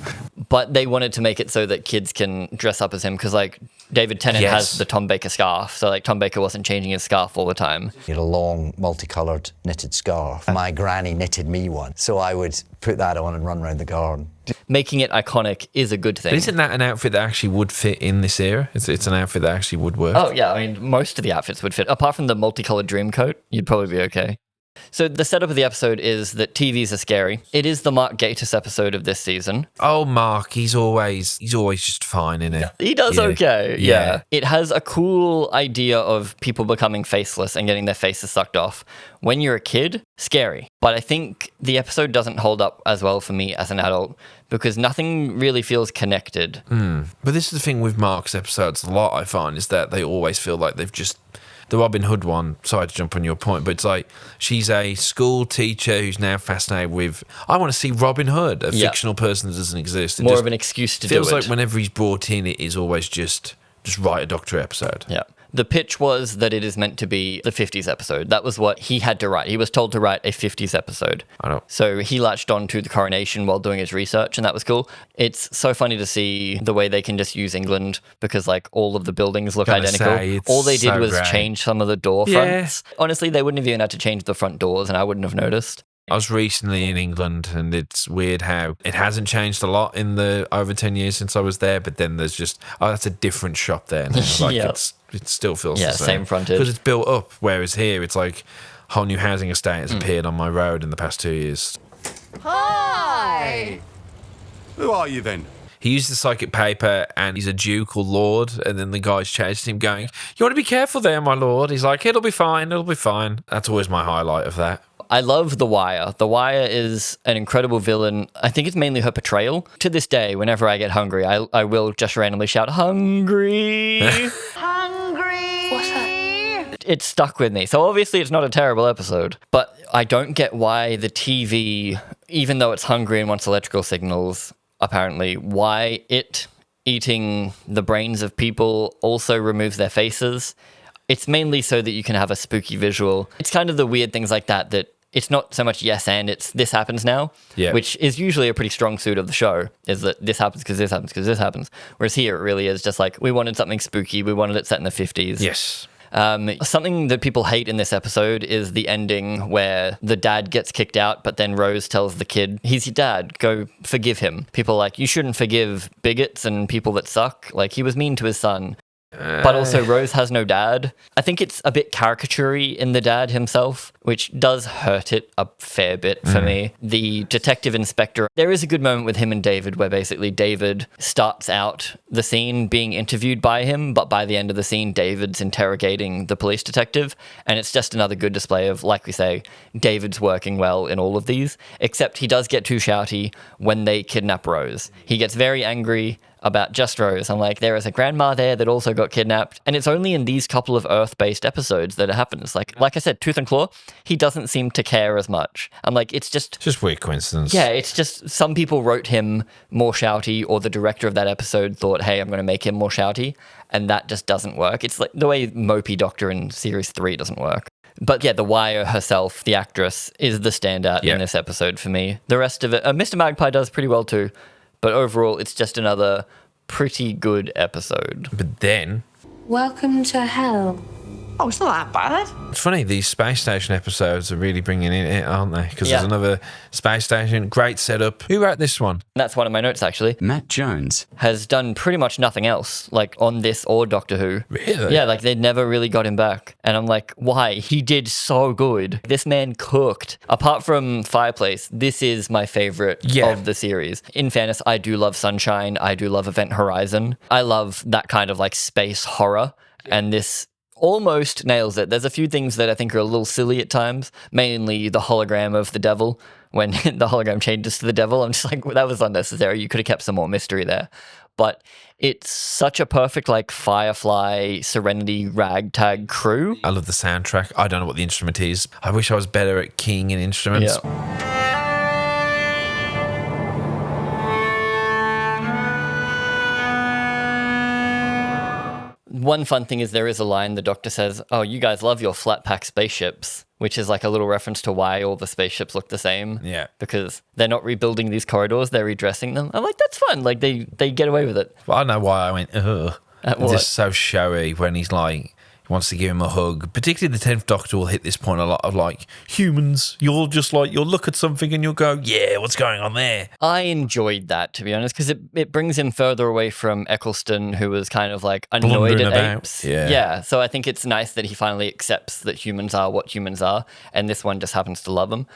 but they wanted to make it so that kids can dress up as him because, like, David Tennant has the Tom Baker scarf. So, like, Tom Baker wasn't changing his scarf all the time. He had a long, multicoloured knitted scarf. My granny knitted me one, so I would put that on and run around the garden. Making it iconic is a good thing. But isn't that an outfit that actually would fit in this era? It's an outfit that actually would work. Oh, yeah. I mean, most of the outfits would fit. Apart from the multicolored dream coat, you'd probably be okay. So the setup of the episode is that TVs are scary. It is the Mark Gatiss episode of this season. Oh, Mark, he's always just fine, isn't he? He does okay, yeah. It has a cool idea of people becoming faceless and getting their faces sucked off. When you're a kid, scary. But I think the episode doesn't hold up as well for me as an adult because nothing really feels connected. But this is the thing with Mark's episodes a lot, I find, is that they always feel like they've just... The Robin Hood one, sorry to jump on your point, but it's like she's a school teacher who's now fascinated with, I want to see Robin Hood, a fictional person that doesn't exist. More of an excuse to do it. Feels like whenever he's brought in, it is always just write a Doctor episode. Yeah. The pitch was that it is meant to be the 50s episode. That was what he had to write. He was told to write a 50s episode. I know. So he latched on to the coronation while doing his research, and that was cool. It's so funny to see the way they can just use England because, like, all of the buildings look identical. All they did was change some of the door fronts. Honestly, they wouldn't have even had to change the front doors, and I wouldn't have noticed. I was recently in England, and it's weird how it hasn't changed a lot in the over 10 years since I was there, but then there's just, that's a different shop there now. Like it still feels the same frontage. because it's built up, whereas here it's like a whole new housing estate has appeared on my road in the past 2 years. Hi! Who are you then? He used the psychic paper and he's a duke or lord, and then the guys chased him going, "You want to be careful there, my lord." He's like, "It'll be fine, it'll be fine." That's always my highlight of that. I love The Wire. The Wire is an incredible villain. I think it's mainly her portrayal. To this day, whenever I get hungry, I will just randomly shout, "Hungry!" Hungry! What's that? It stuck with me. So obviously it's not a terrible episode, but I don't get why the TV, even though it's hungry and wants electrical signals, apparently, why it eating the brains of people also removes their faces. It's mainly so that you can have a spooky visual. It's kind of the weird things like that it's not so much yes and, it's this happens now, which is usually a pretty strong suit of the show, is that this happens because this happens because this happens. Whereas here it really is just like, we wanted something spooky, we wanted it set in the 50s. Yes. Something that people hate in this episode is the ending where the dad gets kicked out, but then Rose tells the kid, "He's your dad, go forgive him." People are like, you shouldn't forgive bigots and people that suck. Like, he was mean to his son. But also, Rose has no dad. I think it's a bit caricature-y in the dad himself, which does hurt it a fair bit for me. The detective inspector, there is a good moment with him and David where basically David starts out the scene being interviewed by him, but by the end of the scene, David's interrogating the police detective. And it's just another good display of, like we say, David's working well in all of these, except he does get too shouty when they kidnap Rose. He gets very angry about just Rose. I'm like, there is a grandma there that also got kidnapped. And it's only in these couple of Earth-based episodes that it happens. Like I said, Tooth and Claw, he doesn't seem to care as much. I'm like, it's just weird coincidence. Yeah, it's just some people wrote him more shouty, or the director of that episode thought, hey, I'm going to make him more shouty. And that just doesn't work. It's like the way Mopey Doctor in Series 3 doesn't work. But yeah, The Wire herself, the actress, is the standout in this episode for me. The rest of it, Mr. Magpie does pretty well too. But overall, it's just another pretty good episode. But then... Welcome to hell. Oh, it's not that bad. It's funny, these space station episodes are really bringing in it, aren't they? Because there's another space station, great setup. Who wrote this one? That's one of my notes, actually. Matt Jones. Has done pretty much nothing else, like on this or Doctor Who. Really? Yeah, like they never really got him back. And I'm like, why? He did so good. This man cooked. Apart from Fireplace, this is my favorite of the series. In fairness, I do love Sunshine. I do love Event Horizon. I love that kind of like space horror. And this almost nails it. There's a few things that I think are a little silly at times, mainly the hologram of the devil. When the hologram changes to the devil, I'm just like, well, that was unnecessary. You could have kept some more mystery there. But it's such a perfect, like, Firefly, Serenity, ragtag crew. I love the soundtrack. I don't know what the instrument is. I wish I was better at keying in instruments. Yeah. One fun thing is there is a line the Doctor says, "Oh, you guys love your flat pack spaceships," which is like a little reference to why all the spaceships look the same. Yeah. Because they're not rebuilding these corridors, they're redressing them. I'm like, that's fun. Like, they get away with it. Well, I know why I went, ugh. At It's what? just so showy when he's like, he wants to give him a hug. Particularly the 10th Doctor will hit this point a lot of like, humans, you'll just like, you'll look at something and you'll go, yeah, what's going on there? I enjoyed that, to be honest, because it brings him further away from Eccleston, who was kind of like annoyed Blundering at about. apes. Yeah. So I think it's nice that he finally accepts that humans are what humans are, and this one just happens to love them.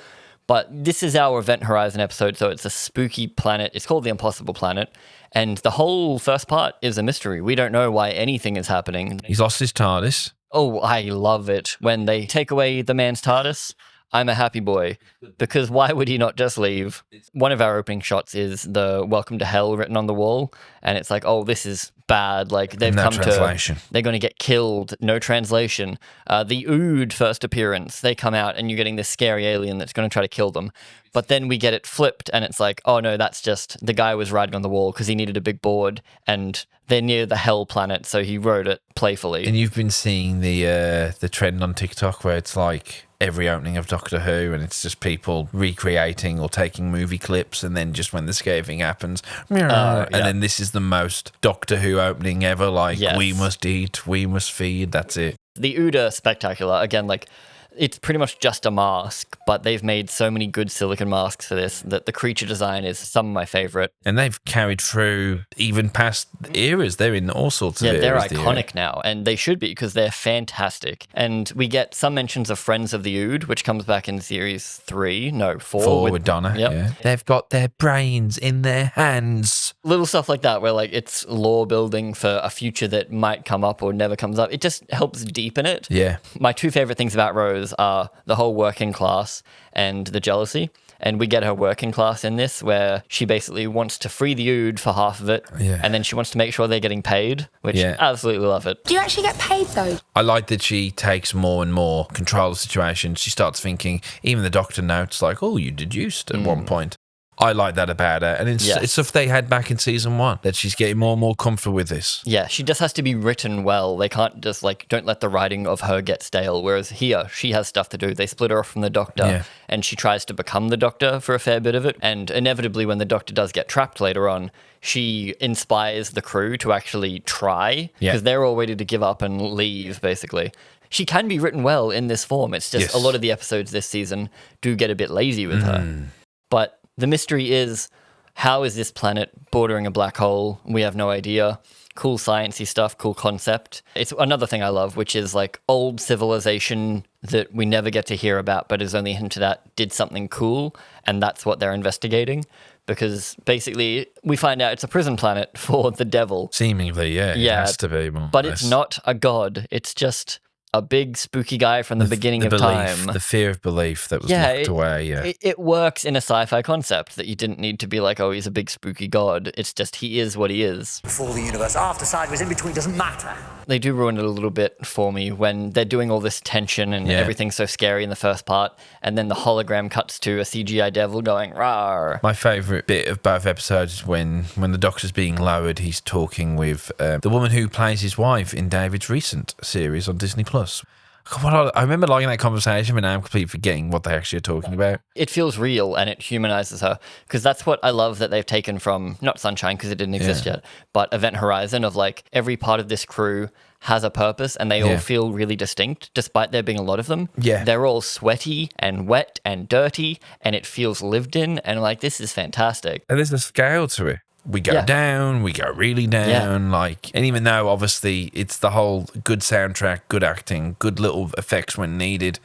But this is our Event Horizon episode, so it's a spooky planet. It's called the Impossible Planet, and the whole first part is a mystery. We don't know why anything is happening. He's lost his TARDIS. Oh, I love it. When they take away the man's TARDIS, I'm a happy boy. Because why would he not just leave? One of our opening shots is the Welcome to Hell written on the wall. And it's like, oh, this is bad. Like, they've No come translation. they're going to get killed. No translation. The Ood first appearance, they come out and you're getting this scary alien that's going to try to kill them. But then we get it flipped and it's like, oh no, that's just the guy was riding on the wall because he needed a big board and they're near the Hell planet, so he wrote it playfully. And you've been seeing the trend on TikTok where it's like every opening of Doctor Who and it's just people recreating or taking movie clips and then just when the scary thing happens, and then this is the most Doctor Who opening ever, like, Yes. we must eat, we must feed, that's it. The Ood are spectacular. Again, like, it's pretty much just a mask, but they've made so many good silicon masks for this that the creature design is some of my favorite. And they've carried through even past eras. They're in all sorts of Yeah, eras. they're the era. iconic now, and they should be because they're fantastic. And we get some mentions of Friends of the Ood, which comes back in series 4 Four with Donna. Yep. Yeah. They've got their brains in their hands. Little stuff like that where like it's lore building for a future that might come up or never comes up. It just helps deepen it. Yeah. My two favorite things about Rose are the whole working class and the jealousy. And we get her working class in this where she basically wants to free the Ood for half of it. Yeah. And then she wants to make sure they're getting paid, which Yeah. absolutely love it. Do you actually get paid though? I like that she takes more and more control of the situation. She starts thinking, even the Doctor notes, like, oh, you deduced at one point. I like that about her. And it's stuff they had back in season 1, that she's getting more and more comfortable with this. Yeah, she just has to be written well. They can't just like, don't let the writing of her get stale. Whereas here, she has stuff to do. They split her off from the Doctor and she tries to become the Doctor for a fair bit of it. And inevitably, when the Doctor does get trapped later on, she inspires the crew to actually try because they're all ready to give up and leave, basically. She can be written well in this form. It's just a lot of the episodes this season do get a bit lazy with her. But the mystery is, how is this planet bordering a black hole? We have no idea. Cool sciencey stuff, cool concept. It's another thing I love, which is like old civilization that we never get to hear about, but is only hinted at, did something cool, and that's what they're investigating. Because basically, we find out it's a prison planet for the devil. Seemingly, yeah. It has to be more or but less. it's not a god. It's just a big spooky guy from the beginning of belief, time. The fear of belief that was locked away, It works in a sci-fi concept that you didn't need to be like, oh, he's a big spooky god. It's just he is what he is. Before the universe, after, sideways, in between, doesn't matter. They do ruin it a little bit for me when they're doing all this tension and everything's so scary in the first part, and then the hologram cuts to a CGI devil going, rawr. My favourite bit of both episodes is when the Doctor's being lowered, he's talking with the woman who plays his wife in David's recent series on Disney+. I remember liking that conversation, but now I'm completely forgetting what they actually are talking about. It feels real and it humanizes her, because that's what I love that they've taken from, not Sunshine because it didn't exist yet, but Event Horizon, of like every part of this crew has a purpose and they all feel really distinct despite there being a lot of them. Yeah. They're all sweaty and wet and dirty and it feels lived in, and like, this is fantastic. And there's a scale to it. We go down, we go really down, like, and even though obviously it's the whole good soundtrack, good acting, good little effects when needed,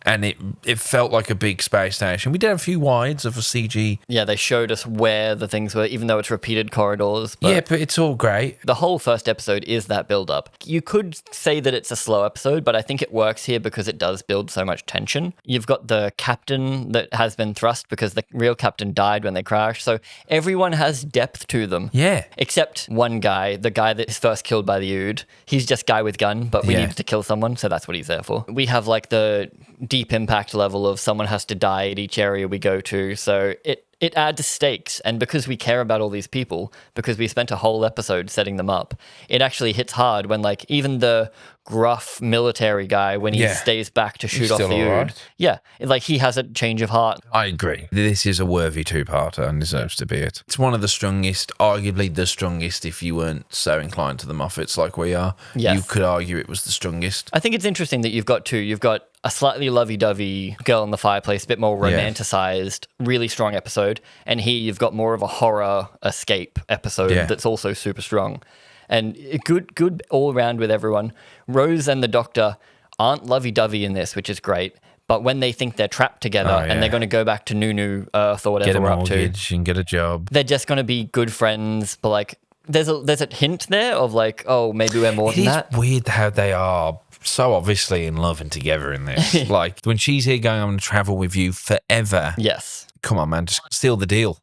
and it felt like a big space station. We did a few wides of a CG. Yeah, they showed us where the things were, even though it's repeated corridors. But but it's all great. the whole first episode is that build-up. You could say that it's a slow episode, but I think it works here because it does build so much tension. You've got the captain that has been thrust because the real captain died when they crashed, so everyone has depth to them. Yeah. Except one guy, the guy that is first killed by the Ood. He's just guy with gun, but we needed to kill someone, so that's what he's there for. We have like the deep impact level of someone has to die at each area we go to, so it adds stakes. And because we care about all these people, because we spent a whole episode setting them up, it actually hits hard when like even the gruff military guy when he stays back to shoot off the Ood. Right. Yeah, like he has a change of heart. I agree. This is a worthy two-parter and deserves to be it. It's one of the strongest, arguably the strongest if you weren't so inclined to the Moffats like we are. Yes. You could argue it was the strongest. I think it's interesting that you've got two. You've got a slightly lovey-dovey Girl in the Fireplace, a bit more romanticized, really strong episode. And here you've got more of a horror escape episode that's also super strong. And good all around with everyone. Rose and the Doctor aren't lovey-dovey in this, which is great. But when they think they're trapped together and they're going to go back to Nunu Earth or whatever we're up to, get a mortgage and get a job, they're just going to be good friends. But like, there's a hint there of like, oh, maybe we're more than that. It's weird how they are so obviously in love and together in this. Like when she's here going, I'm going to travel with you forever. Yes. Come on, man, just seal the deal.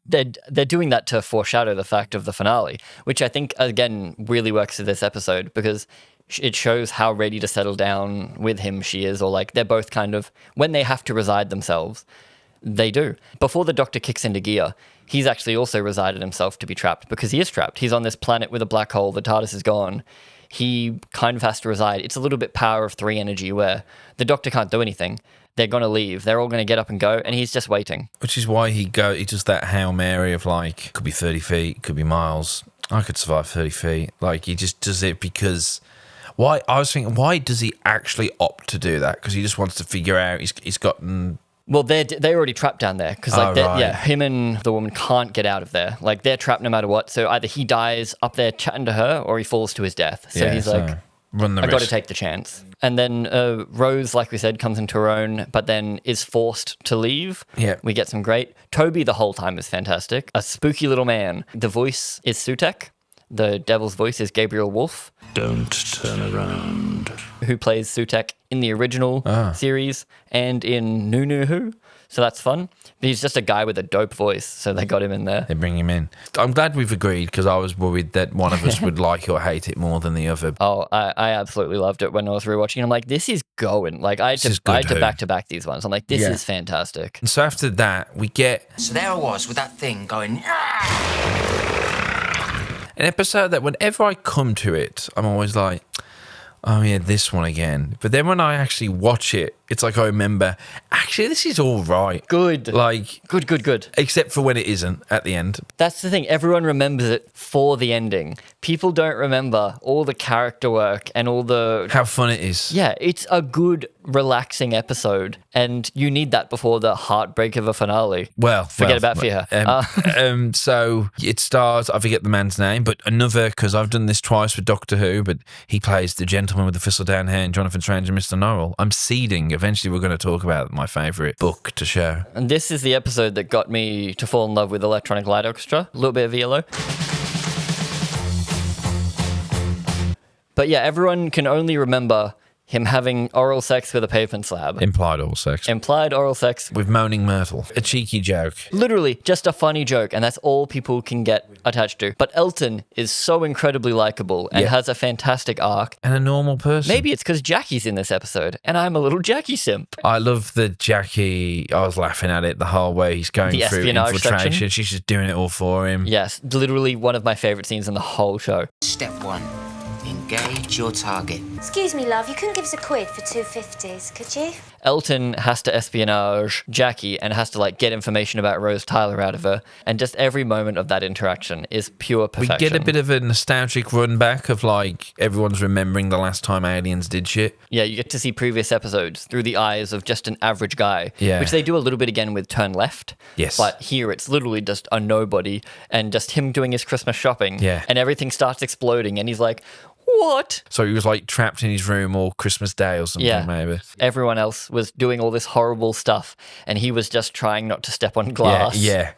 They're doing that to foreshadow the fact of the finale, which I think, again, really works for this episode because it shows how ready to settle down with him she is, or like they're both kind of, when they have to reside themselves, they do. Before the Doctor kicks into gear, he's actually also resided himself to be trapped because he is trapped. He's on this planet with a black hole. The TARDIS is gone. He kind of has to reside. It's a little bit Power of Three energy where the Doctor can't do anything. They're going to leave. They're all going to get up and go, and he's just waiting. Which is why he does that Hail Mary of like, could be 30 feet, could be miles. I could survive 30 feet. Like, he just does it because... Why? I was thinking, why does he actually opt to do that? Because he just wants to figure out he's gotten... Well, they're already trapped down there because, like, him and the woman can't get out of there. Like, they're trapped no matter what. So either he dies up there chatting to her, or he falls to his death. So he's like, run the risk. I got to take the chance. And then Rose, like we said, comes into her own, but then is forced to leave. Yeah, we get some great. Toby the whole time is fantastic. A spooky little man. The voice is Sutek. The devil's voice is Gabriel Wolfe. Don't turn around. Who plays Sutek in the original series and in Nunu Who. So that's fun. But he's just a guy with a dope voice, so they got him in there. They bring him in. I'm glad we've agreed because I was worried that one of us would like or hate it more than the other. Oh, I absolutely loved it when I was rewatching. I'm like, this is going. Like, I had to back-to-back these ones. I'm like, this is fantastic. And so after that, we get... So there I was with that thing going... An episode that whenever I come to it, I'm always like, oh yeah, this one again. But then when I actually watch it, it's like I remember, actually, this is all right. Good. Like... Good. Except for when it isn't at the end. That's the thing. Everyone remembers it for the ending. People don't remember all the character work and all the... How fun it is. Yeah, it's a good, relaxing episode. And you need that before the heartbreak of a finale. Forget about Fear. So it stars, I forget the man's name, but another, because I've done this twice with Doctor Who, but he plays the gentleman with the thistledown hair in Jonathan Strange and Mr. Norrell. I'm seeding. Eventually we're going to talk about my favourite book to show. And this is the episode that got me to fall in love with Electronic Light Orchestra. A little bit of ELO. But yeah, everyone can only remember him having oral sex with a pavement slab. Implied oral sex. Implied oral sex. With Moaning Myrtle. A cheeky joke. Literally, just a funny joke, and that's all people can get attached to. But Elton is so incredibly likable and has a fantastic arc. And a normal person. Maybe it's because Jackie's in this episode, and I'm a little Jackie simp. I love that Jackie, I was laughing at it the whole way he's going through infiltration. Section. She's just doing it all for him. Yes, literally one of my favourite scenes in the whole show. Step 1. Engage your target. Excuse me, love, you couldn't give us a quid for 250s, could you? Elton has to espionage Jackie and has to like get information about Rose Tyler out of her, and just every moment of that interaction is pure perfection. We get a bit of a nostalgic run back of like everyone's remembering the last time aliens did shit. Yeah, you get to see previous episodes through the eyes of just an average guy, yeah. Which they do a little bit again with Turn Left. Yes. But here it's literally just a nobody and just him doing his Christmas shopping. Yeah. And everything starts exploding and he's like, what? So he was like trapped in his room all Christmas Day or something, maybe. Everyone else was doing all this horrible stuff and he was just trying not to step on glass. Yeah.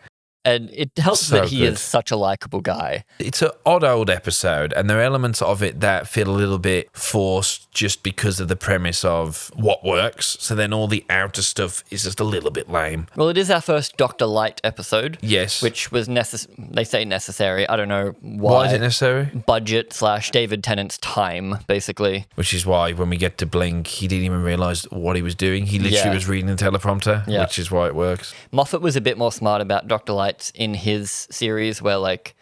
And it helps that he is such a likable guy. It's an odd old episode, and there are elements of it that feel a little bit forced just because of the premise of what works. So then all the outer stuff is just a little bit lame. Well, it is our first Dr. Light episode. Yes. Which was they say necessary. I don't know why. Why is it necessary? Budget / David Tennant's time, basically. Which is why when we get to Blink, he didn't even realise what he was doing. He literally was reading the teleprompter, which is why it works. Moffat was a bit more smart about Dr. Light in his series where like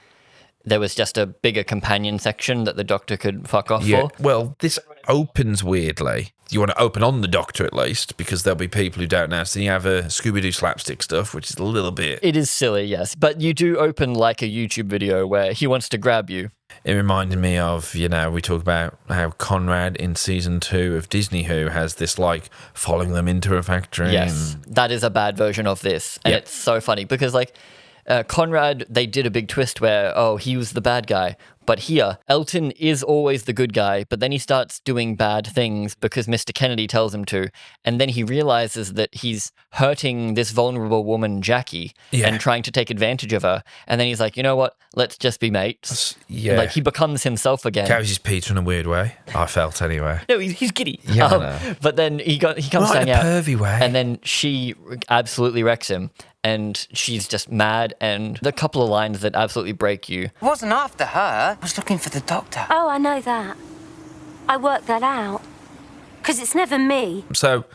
there was just a bigger companion section that the Doctor could fuck off Yeah. for. Well, this opens weirdly. You want to open on the Doctor at least, because there'll be people who don't know. So you have a Scooby-Doo slapstick stuff, which is a little bit... It is silly, yes. But you do open like a YouTube video where he wants to grab you. It reminded me of, we talk about how Conrad in season 2 of Disney Who has this, like, following them into a factory. Yes, that is a bad version of this. And it's so funny because, like, Conrad, they did a big twist where, he was the bad guy. But here, Elton is always the good guy, but then he starts doing bad things because Mr. Kennedy tells him to. And then he realizes that he's hurting this vulnerable woman, Jackie, and trying to take advantage of her. And then he's like, you know what? Let's just be mates. Yeah. Like, he becomes himself again. Carries his Peter in a weird way. I felt anyway. No, he's giddy. Yeah, I know. But then he comes Right, to hang in a out. pervy way. And then she absolutely wrecks him. And she's just mad. And the couple of lines that absolutely break you. I wasn't after her. I was looking for the Doctor. Oh, I know that. I worked that out. Because it's never me. So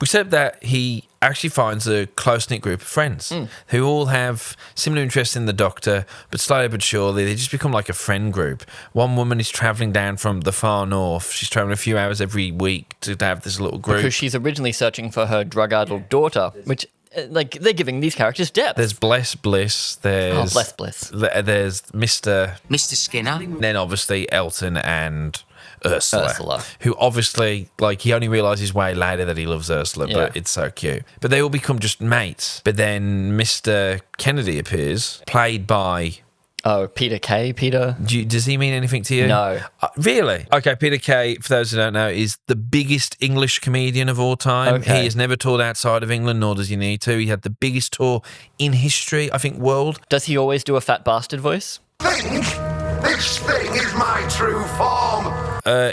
we said that he actually finds a close-knit group of friends who all have similar interests in the Doctor, but slowly but surely they just become like a friend group. One woman is travelling down from the far north. She's travelling a few hours every week to have this little group. Because she's originally searching for her drug-addled daughter, which... Like, they're giving these characters depth. There's Bless Bliss. There's Bless Bliss. There's Mr. Skinner. Then obviously Elton and Ursula. Who obviously, like, he only realises way later that he loves Ursula, but it's so cute. But they all become just mates. But then Mr. Kennedy appears, played by... Oh, Peter Kay? Does he mean anything to you? No. Really? Okay, Peter Kay, for those who don't know, is the biggest English comedian of all time. Okay. He has never toured outside of England, nor does he need to. He had the biggest tour in history, I think, world. Does he always do a fat bastard voice? This thing is my true form.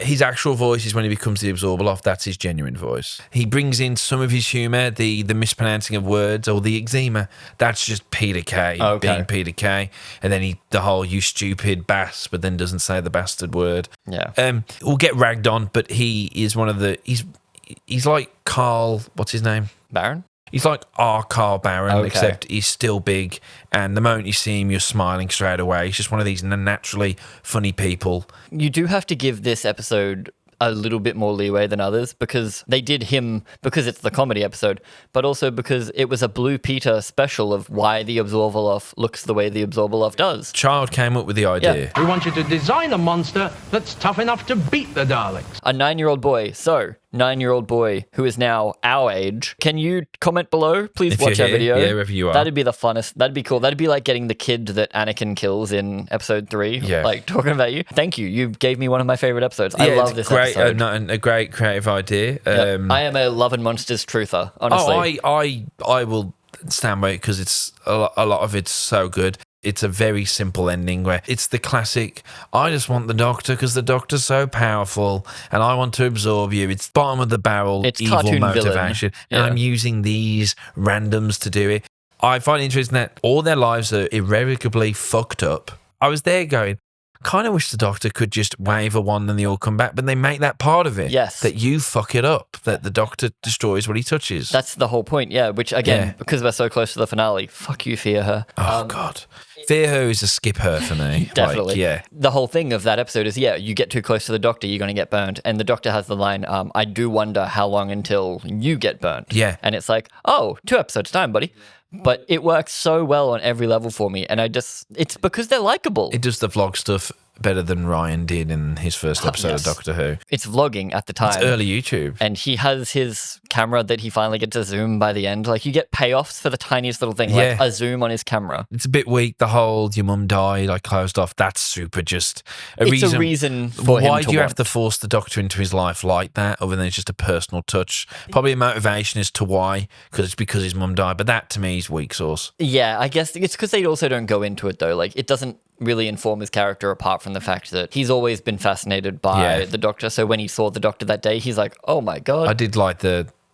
His actual voice is when he becomes the Absorbaloff. That's his genuine voice. He brings in some of his humour, the mispronouncing of words or the eczema. That's just Peter Kay being Peter Kay. And then the whole "you stupid bass," but then doesn't say the bastard word. Yeah. We'll get ragged on, but he is one of the... He's like Carl... What's his name? Barron? He's like our Carl Barron, Okay. except he's still big. And the moment you see him, you're smiling straight away. He's just one of these naturally funny people. You do have to give this episode a little bit more leeway than others because they did him because it's the comedy episode, but also because it was a Blue Peter special of why the Absorbaloff looks the way the Absorbaloff does. Child came up with the idea. We want you to design a monster that's tough enough to beat the Daleks. A 9-year-old boy. So, 9-year-old boy who is now our age. Can you comment below? Please If watch you're our video. here, wherever you are. That'd be the funnest. That'd be cool. That'd be like getting the kid that Anakin kills in episode 3. Yeah. Like talking about you. Thank you. You gave me one of my favorite episodes. I love this great, episode. a great creative idea. I am a Love and Monsters truther, honestly. I will stand by it because it's a lot of it's so good. It's a very simple ending where it's the classic, I just want the Doctor because the Doctor's so powerful and I want to absorb you. It's bottom of the barrel, It's evil cartoon motivation. villain. And Yeah. I'm using these randoms to do it. I find it interesting that all their lives are irrevocably fucked up. I was there going, kind of wish the Doctor could just wave a wand and they all come back, but they make that part of it. Yes. That you fuck it up, that the Doctor destroys what he touches. That's the whole point, yeah. Which, again, because we're so close to the finale, fuck you, Fear Her. Oh, God. Fear Her is a skip her for me. Definitely. Like, yeah. The whole thing of that episode is, you get too close to the Doctor, you're going to get burned. And the Doctor has the line, I do wonder how long until you get burned. Yeah. And it's like, 2 episodes time, buddy. But it works so well on every level for me. And it's because they're likable. It does the vlog stuff better than Ryan did in his first episode of Doctor Who. It's vlogging at the time. It's early YouTube. And he has his camera that he finally gets to zoom by the end. Like, you get payoffs for the tiniest little thing, like a zoom on his camera. It's a bit weak. The whole your mum died, I closed off. That's super just a It's reason. a reason for him Why to do you have want. to force the Doctor into his life like that, other than it's just a personal touch? Probably a motivation as to why, because his mum died. But that, to me, is weak sauce. Yeah, I guess it's because they also don't go into it, though. Like, it doesn't really inform his character apart from the fact that he's always been fascinated by the Doctor. So when he saw the Doctor that day, he's like, oh my God. I did like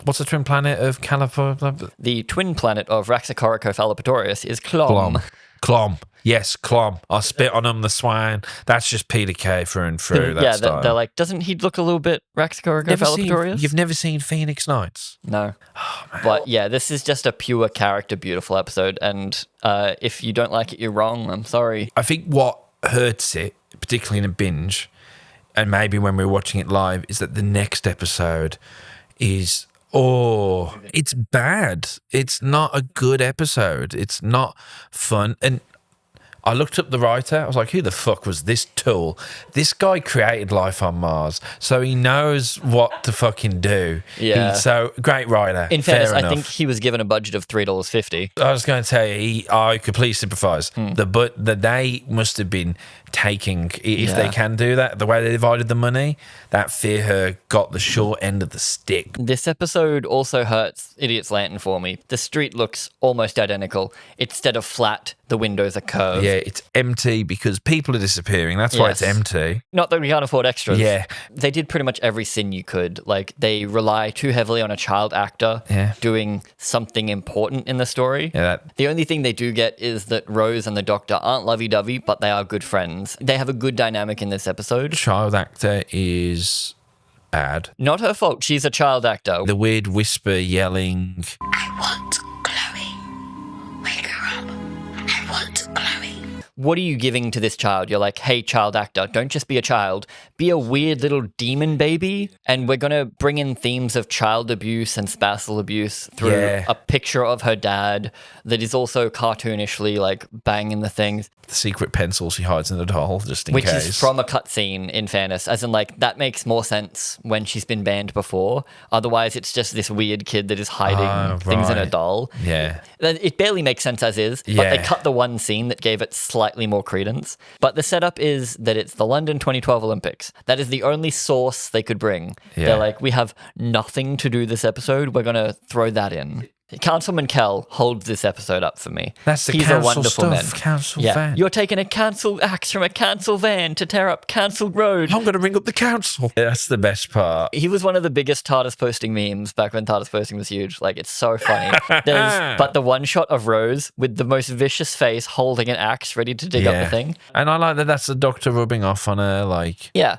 what's the twin planet of California? The twin planet of Raxacoricofallapatorius is Clom. Clom. Yes, Clom. I spit on him, the swine. That's just Peter Kay through and through. That style. They're like, doesn't he look a little bit Raxacoricofallapatorius? You've never seen Phoenix Nights? No. Oh, But yeah, this is just a pure character, beautiful episode. And if you don't like it, you're wrong. I'm sorry. I think what hurts it, particularly in a binge, and maybe when we're watching it live, is that the next episode is, it's bad. It's not a good episode. It's not fun. And I looked up the writer. I was like, who the fuck was this tool? This guy created life on Mars, so he knows what to fucking do. Yeah. So, great writer. In fairness, Fair I enough. think he was given a budget of $3.50. I was going to tell you, I completely sympathise. They must have been taking, if they can do that, the way they divided the money, that Fear Her got the short end of the stick. This episode also hurts Idiot's Lantern for me. The street looks almost identical. Instead of flat, the windows are curved. Yeah, it's empty because people are disappearing. That's why it's empty. Not that we can't afford extras. Yeah. They did pretty much every sin you could. Like, they rely too heavily on a child actor doing something important in the story. Yeah, the only thing they do get is that Rose and the Doctor aren't lovey-dovey, but they are good friends. They have a good dynamic in this episode. Child actor is bad. Not her fault. She's a child actor. The weird whisper yelling. I want Chloe. Wake her up. I want Chloe. What are you giving to this child? You're like, hey, child actor, don't just be a child. Be a weird little demon baby. And we're going to bring in themes of child abuse and spousal abuse through a picture of her dad that is also cartoonishly, like, banging the things. The secret pencil she hides in the doll, just in Which case. is from a cutscene, in fairness. As in, like, that makes more sense when she's been banned before. Otherwise, it's just this weird kid that is hiding things in a doll. Yeah. It barely makes sense as is, but they cut the one scene that gave it slightly more credence. But the setup is that it's the London 2012 Olympics. That is the only source they could bring. Yeah. They're like, we have nothing to do this episode. We're going to throw that in. Councilman Kell holds this episode up for me. That's the He's council a wonderful stuff, man. council van. You're taking a council axe from a council van to tear up Council Road. I'm going to ring up the council. That's the best part. He was one of the biggest TARDIS posting memes back when TARDIS posting was huge. Like, it's so funny. But the one shot of Rose with the most vicious face holding an axe ready to dig up the thing. And I like that that's the Doctor rubbing off on her, like... Yeah.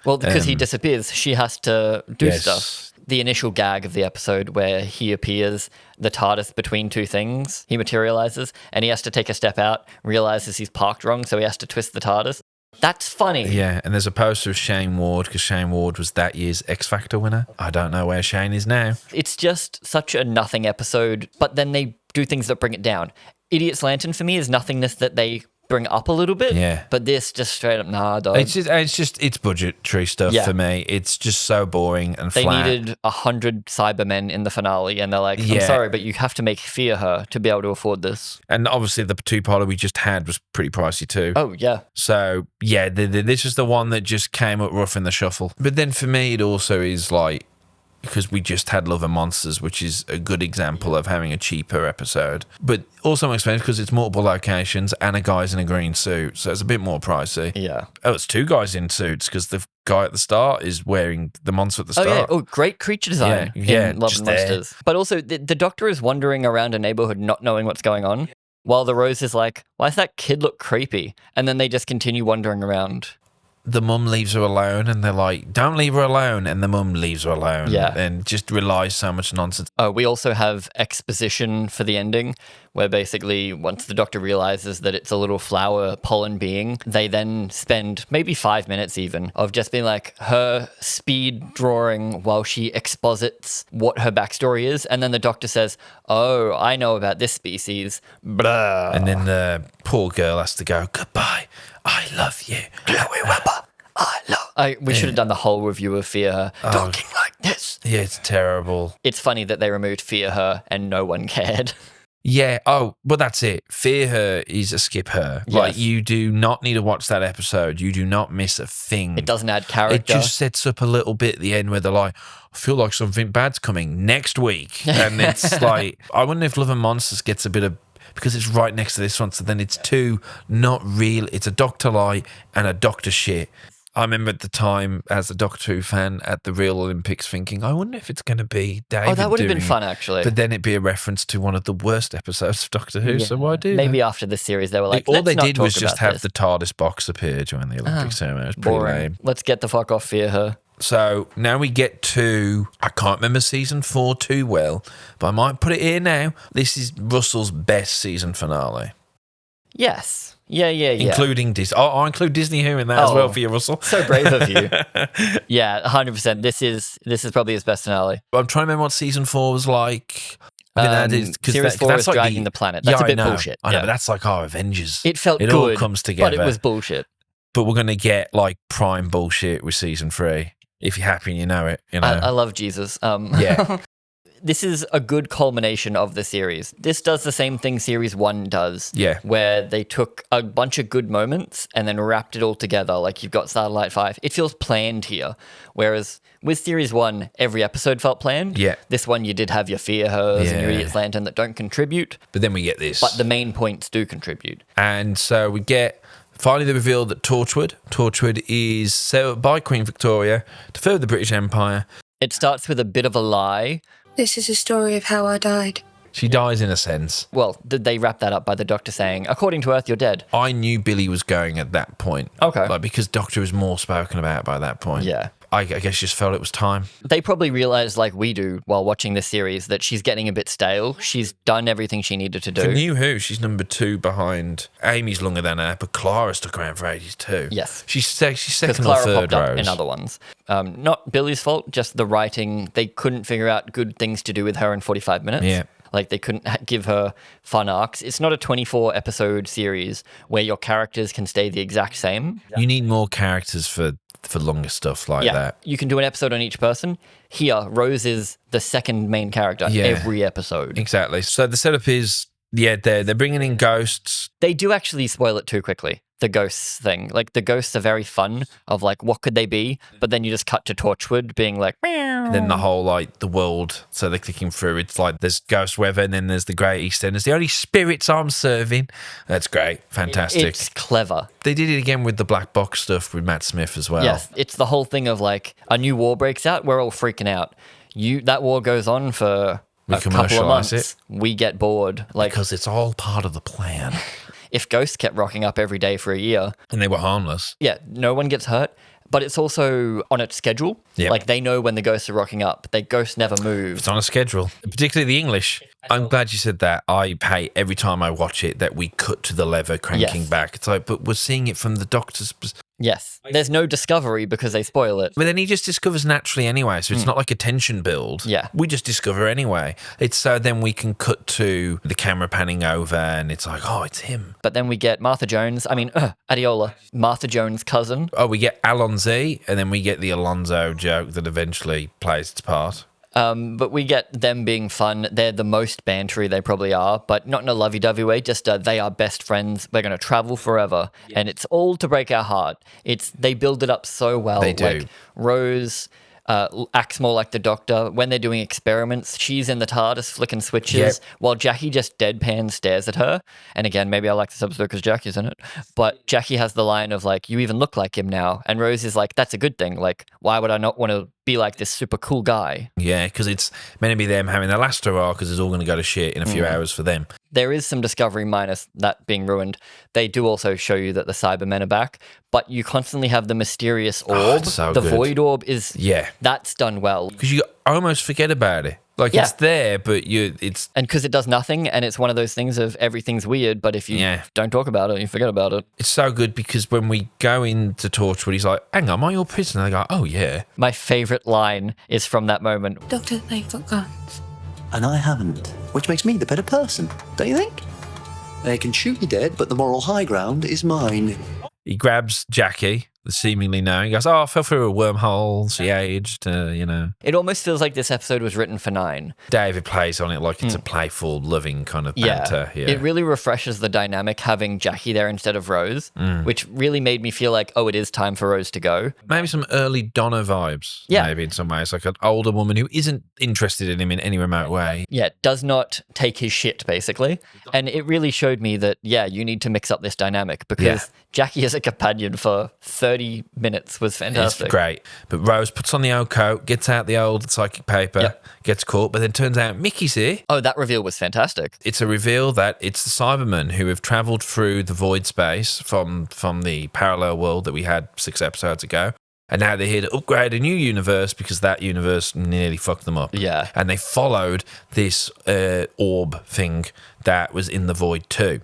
Well, because he disappears, she has to do stuff. The initial gag of the episode where he appears, the TARDIS between two things, he materializes and he has to take a step out, realizes he's parked wrong, so he has to twist the TARDIS. That's funny. Yeah, and there's a poster of Shane Ward because Shane Ward was that year's X Factor winner. I don't know where Shane is now. It's just such a nothing episode, but then they do things that bring it down. Idiot's Lantern for me is nothingness that they bring up a little bit. Yeah. But this just straight up, nah, dog. It's budgetary stuff for me. It's just so boring and they flat. Needed 100 Cybermen in the finale, and they're like, I'm sorry, but you have to make Fear Her to be able to afford this. And obviously the two-parter we just had was pretty pricey too. Oh, yeah. So, yeah, this is the one that just came up rough in the shuffle. But then for me, it also is like, because we just had Love and Monsters, which is a good example of having a cheaper episode. But also more expensive because it's multiple locations and a guy's in a green suit, so it's a bit more pricey. Yeah. Oh, it's two guys in suits because the guy at the start is wearing the monster at the start. Oh, yeah. Oh, great creature design in Love and Monsters. But also, the Doctor is wandering around a neighborhood not knowing what's going on, while the Rose is like, why does that kid look creepy? And then they just continue wandering around. The mum leaves her alone and they're like, don't leave her alone. And the mum leaves her alone. Yeah. And just relies so much nonsense. Oh, we also have exposition for the ending, where basically once the Doctor realizes that it's a little flower pollen being, they then spend maybe 5 minutes even of just being like her speed drawing while she exposits what her backstory is. And then the Doctor says, oh, I know about this species. Blah. And then the poor girl has to go, goodbye. I love you. Chloe Webber, I love. We should have done the whole review of Fear Her. Talking like this. Yeah, it's terrible. It's funny that they removed Fear Her and no one cared. Yeah, but that's it. Fear Her is a skip her. Yes. Like, you do not need to watch that episode. You do not miss a thing. It doesn't add character. It just sets up a little bit at the end where they're like, I feel like something bad's coming next week. And it's like, I wonder if Love and Monsters gets a bit of, because it's right next to this one, so then it's two not real. It's a Doctor Light and a Doctor Shit. I remember at the time, as a Doctor Who fan at the Real Olympics, thinking, I wonder if it's going to be David. Oh, that would have been doing fun, it. actually. But then it'd be a reference to one of the worst episodes of Doctor Who, so why do Maybe that? after this series, they were like, all let's they not did talk was just about have this. the TARDIS box appear during the Olympic ceremony. It was pretty Boring. lame. Let's get the fuck off Fear Her. So now we get to, I can't remember season 4 too well, but I might put it here now. This is Russell's best season finale. Yes. Yeah. Including Disney. Oh, I'll include Disney Who in that as well for you, Russell. So brave of you. Yeah, 100%. This is probably his best finale. I'm trying to remember what season 4 was like. Series 4 is Dragging the Planet. That's a bit bullshit. I know, but that's like our Avengers. It felt good. It all comes together. But it was bullshit. But we're going to get like prime bullshit with season 3. If you're happy and you know it. You know? I love Jesus. Yeah. This is a good culmination of the series. This does the same thing Series 1 does. Yeah. Where they took a bunch of good moments and then wrapped it all together. Like you've got Satellite 5. It feels planned here. Whereas with Series 1, every episode felt planned. Yeah. This one, you did have your Fear Hers and your Idiot's Lantern that don't contribute. But then we get this. But the main points do contribute. And so we get finally the reveal that Torchwood is set up by Queen Victoria to further the British Empire. It starts with a bit of a lie. This is a story of how I died. She dies in a sense. Well, they wrap that up by the Doctor saying, according to Earth, you're dead. I knew Billie was going at that point. Okay. Like, because Doctor was more spoken about by that point. Yeah. I guess just felt it was time. They probably realised, like we do while watching this series, that she's getting a bit stale. She's done everything she needed to do. For New Who, she's number 2 behind. Amy's longer than her, but Clara stuck around for ages too. Yes. She's second or Clara third popped up rows. in other ones. Not Billie's fault, just the writing. They couldn't figure out good things to do with her in 45 minutes. Yeah. Like they couldn't give her fun arcs. It's not a 24 episode series where your characters can stay the exact same. You need more characters for longer stuff like that. You can do an episode on each person. Here, Rose is the second main character every episode. Exactly. So the setup is, they're bringing in ghosts. They do actually spoil it too quickly. The ghosts thing. Like, the ghosts are very fun of, like, what could they be? But then you just cut to Torchwood being like, meow. And then the whole, like, the world, so they're clicking through. It's like there's ghost weather, and then there's the Great East End. It's the only spirits I'm serving. That's great. Fantastic. It's clever. They did it again with the black box stuff with Matt Smith as well. Yes, it's the whole thing of, like, a new war breaks out, we're all freaking out. That war goes on for a couple of months. We get bored. Like, because it's all part of the plan. If ghosts kept rocking up every day for a year. And they were harmless. Yeah, no one gets hurt. But it's also on its schedule. Yep. Like, they know when the ghosts are rocking up. The ghosts never move. It's on a schedule. Particularly the English. I'm glad you said that. I hate every time I watch it that we cut to the lever cranking back. It's like, but we're seeing it from the Doctor's. Yes. There's no discovery because they spoil it. But then he just discovers naturally anyway, so it's not like a tension build. Yeah. We just discover anyway. It's so then we can cut to the camera panning over and it's like, oh, it's him. But then we get Adiola, Martha Jones' cousin. Oh, we get Alonzi, and then we get the Alonzo joke that eventually plays its part. But we get them being fun. They're the most bantery they probably are, but not in a lovey-dovey way, just they are best friends. We're going to travel forever. Yeah. And it's all to break our heart. They build it up so well. They do. Like, Rose acts more like the Doctor. When they're doing experiments, she's in the TARDIS flicking switches while Jackie just deadpan stares at her. And again, maybe I like this episode because Jackie's in it. But Jackie has the line of, like, you even look like him now. And Rose is like, that's a good thing. Like, why would I not want to be like this super cool guy? Yeah, because it's meant to be them having their last hurrah because it's all going to go to shit in a few hours for them. There is some discovery minus that being ruined. They do also show you that the Cybermen are back, but you constantly have the mysterious orb. So the good. Void Orb is... Yeah. That's done well. Because you almost forget about it. Like, it's there, but it's... And because it does nothing, and it's one of those things of everything's weird, but if you don't talk about it, you forget about it. It's so good because when we go into Torchwood, he's like, hang on, am I your prisoner? They go, oh, yeah. My favourite line is from that moment. Doctor, they've got guns. And I haven't, which makes me the better person, don't you think? They can shoot you dead, but the moral high ground is mine. He grabs Jackie, seemingly knowing. He goes, oh, I fell through a wormhole. She aged, It almost feels like this episode was written for 9. David plays on it like it's a playful, loving kind of banter. Yeah. It really refreshes the dynamic having Jackie there instead of Rose, which really made me feel like, oh, it is time for Rose to go. Maybe some early Donna vibes. Yeah. Maybe in some ways. Like an older woman who isn't interested in him in any remote way. Yeah, does not take his shit, basically. And it really showed me that, you need to mix up this dynamic because Jackie as a companion for 30 minutes was fantastic. It's great. But Rose puts on the old coat, gets out the old psychic paper, gets caught, but then turns out Mickey's here. Oh, that reveal was fantastic. It's a reveal that it's the Cybermen who have travelled through the void space from the parallel world that we had 6 episodes ago. And now they're here to upgrade a new universe because that universe nearly fucked them up. Yeah. And they followed this orb thing that was in the void too.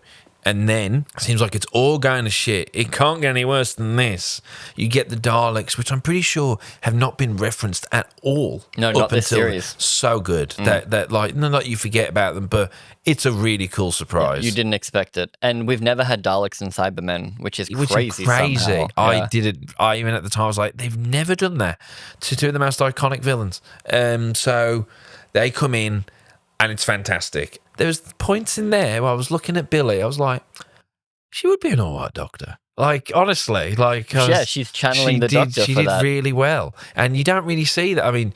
And then, seems like it's all going to shit. It can't get any worse than this. You get the Daleks, which I'm pretty sure have not been referenced at all. No, not this series. So good. That like, not that you forget about them, but it's a really cool surprise. Yeah, you didn't expect it. And we've never had Daleks in Cybermen, which is crazy. Somehow. I even at the time was like, they've never done that to two of the most iconic villains. So they come in and it's fantastic. There was points in there where I was looking at Billie. I was like, she would be an all right doctor. Like, honestly, like... she's channeling the doctor She did really well. And you don't really see that. I mean,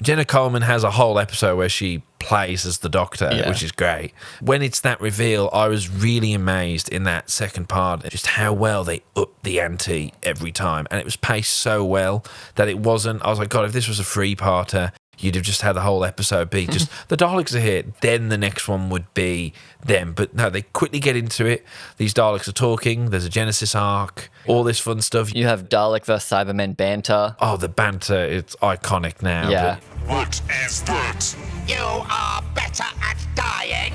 Jenna Coleman has a whole episode where she plays as the doctor, which is great. When it's that reveal, I was really amazed in that second part, just how well they upped the ante every time. And it was paced so well that it wasn't... I was like, God, if this was a three-parter... You'd have just had the whole episode be just the Daleks are here, then the next one would be them. But no, they quickly get into it. These Daleks are talking. There's a Genesis arc, all this fun stuff. You have Dalek versus Cybermen banter. Oh, the banter, it's iconic now. Yeah. What is that? You are better at dying.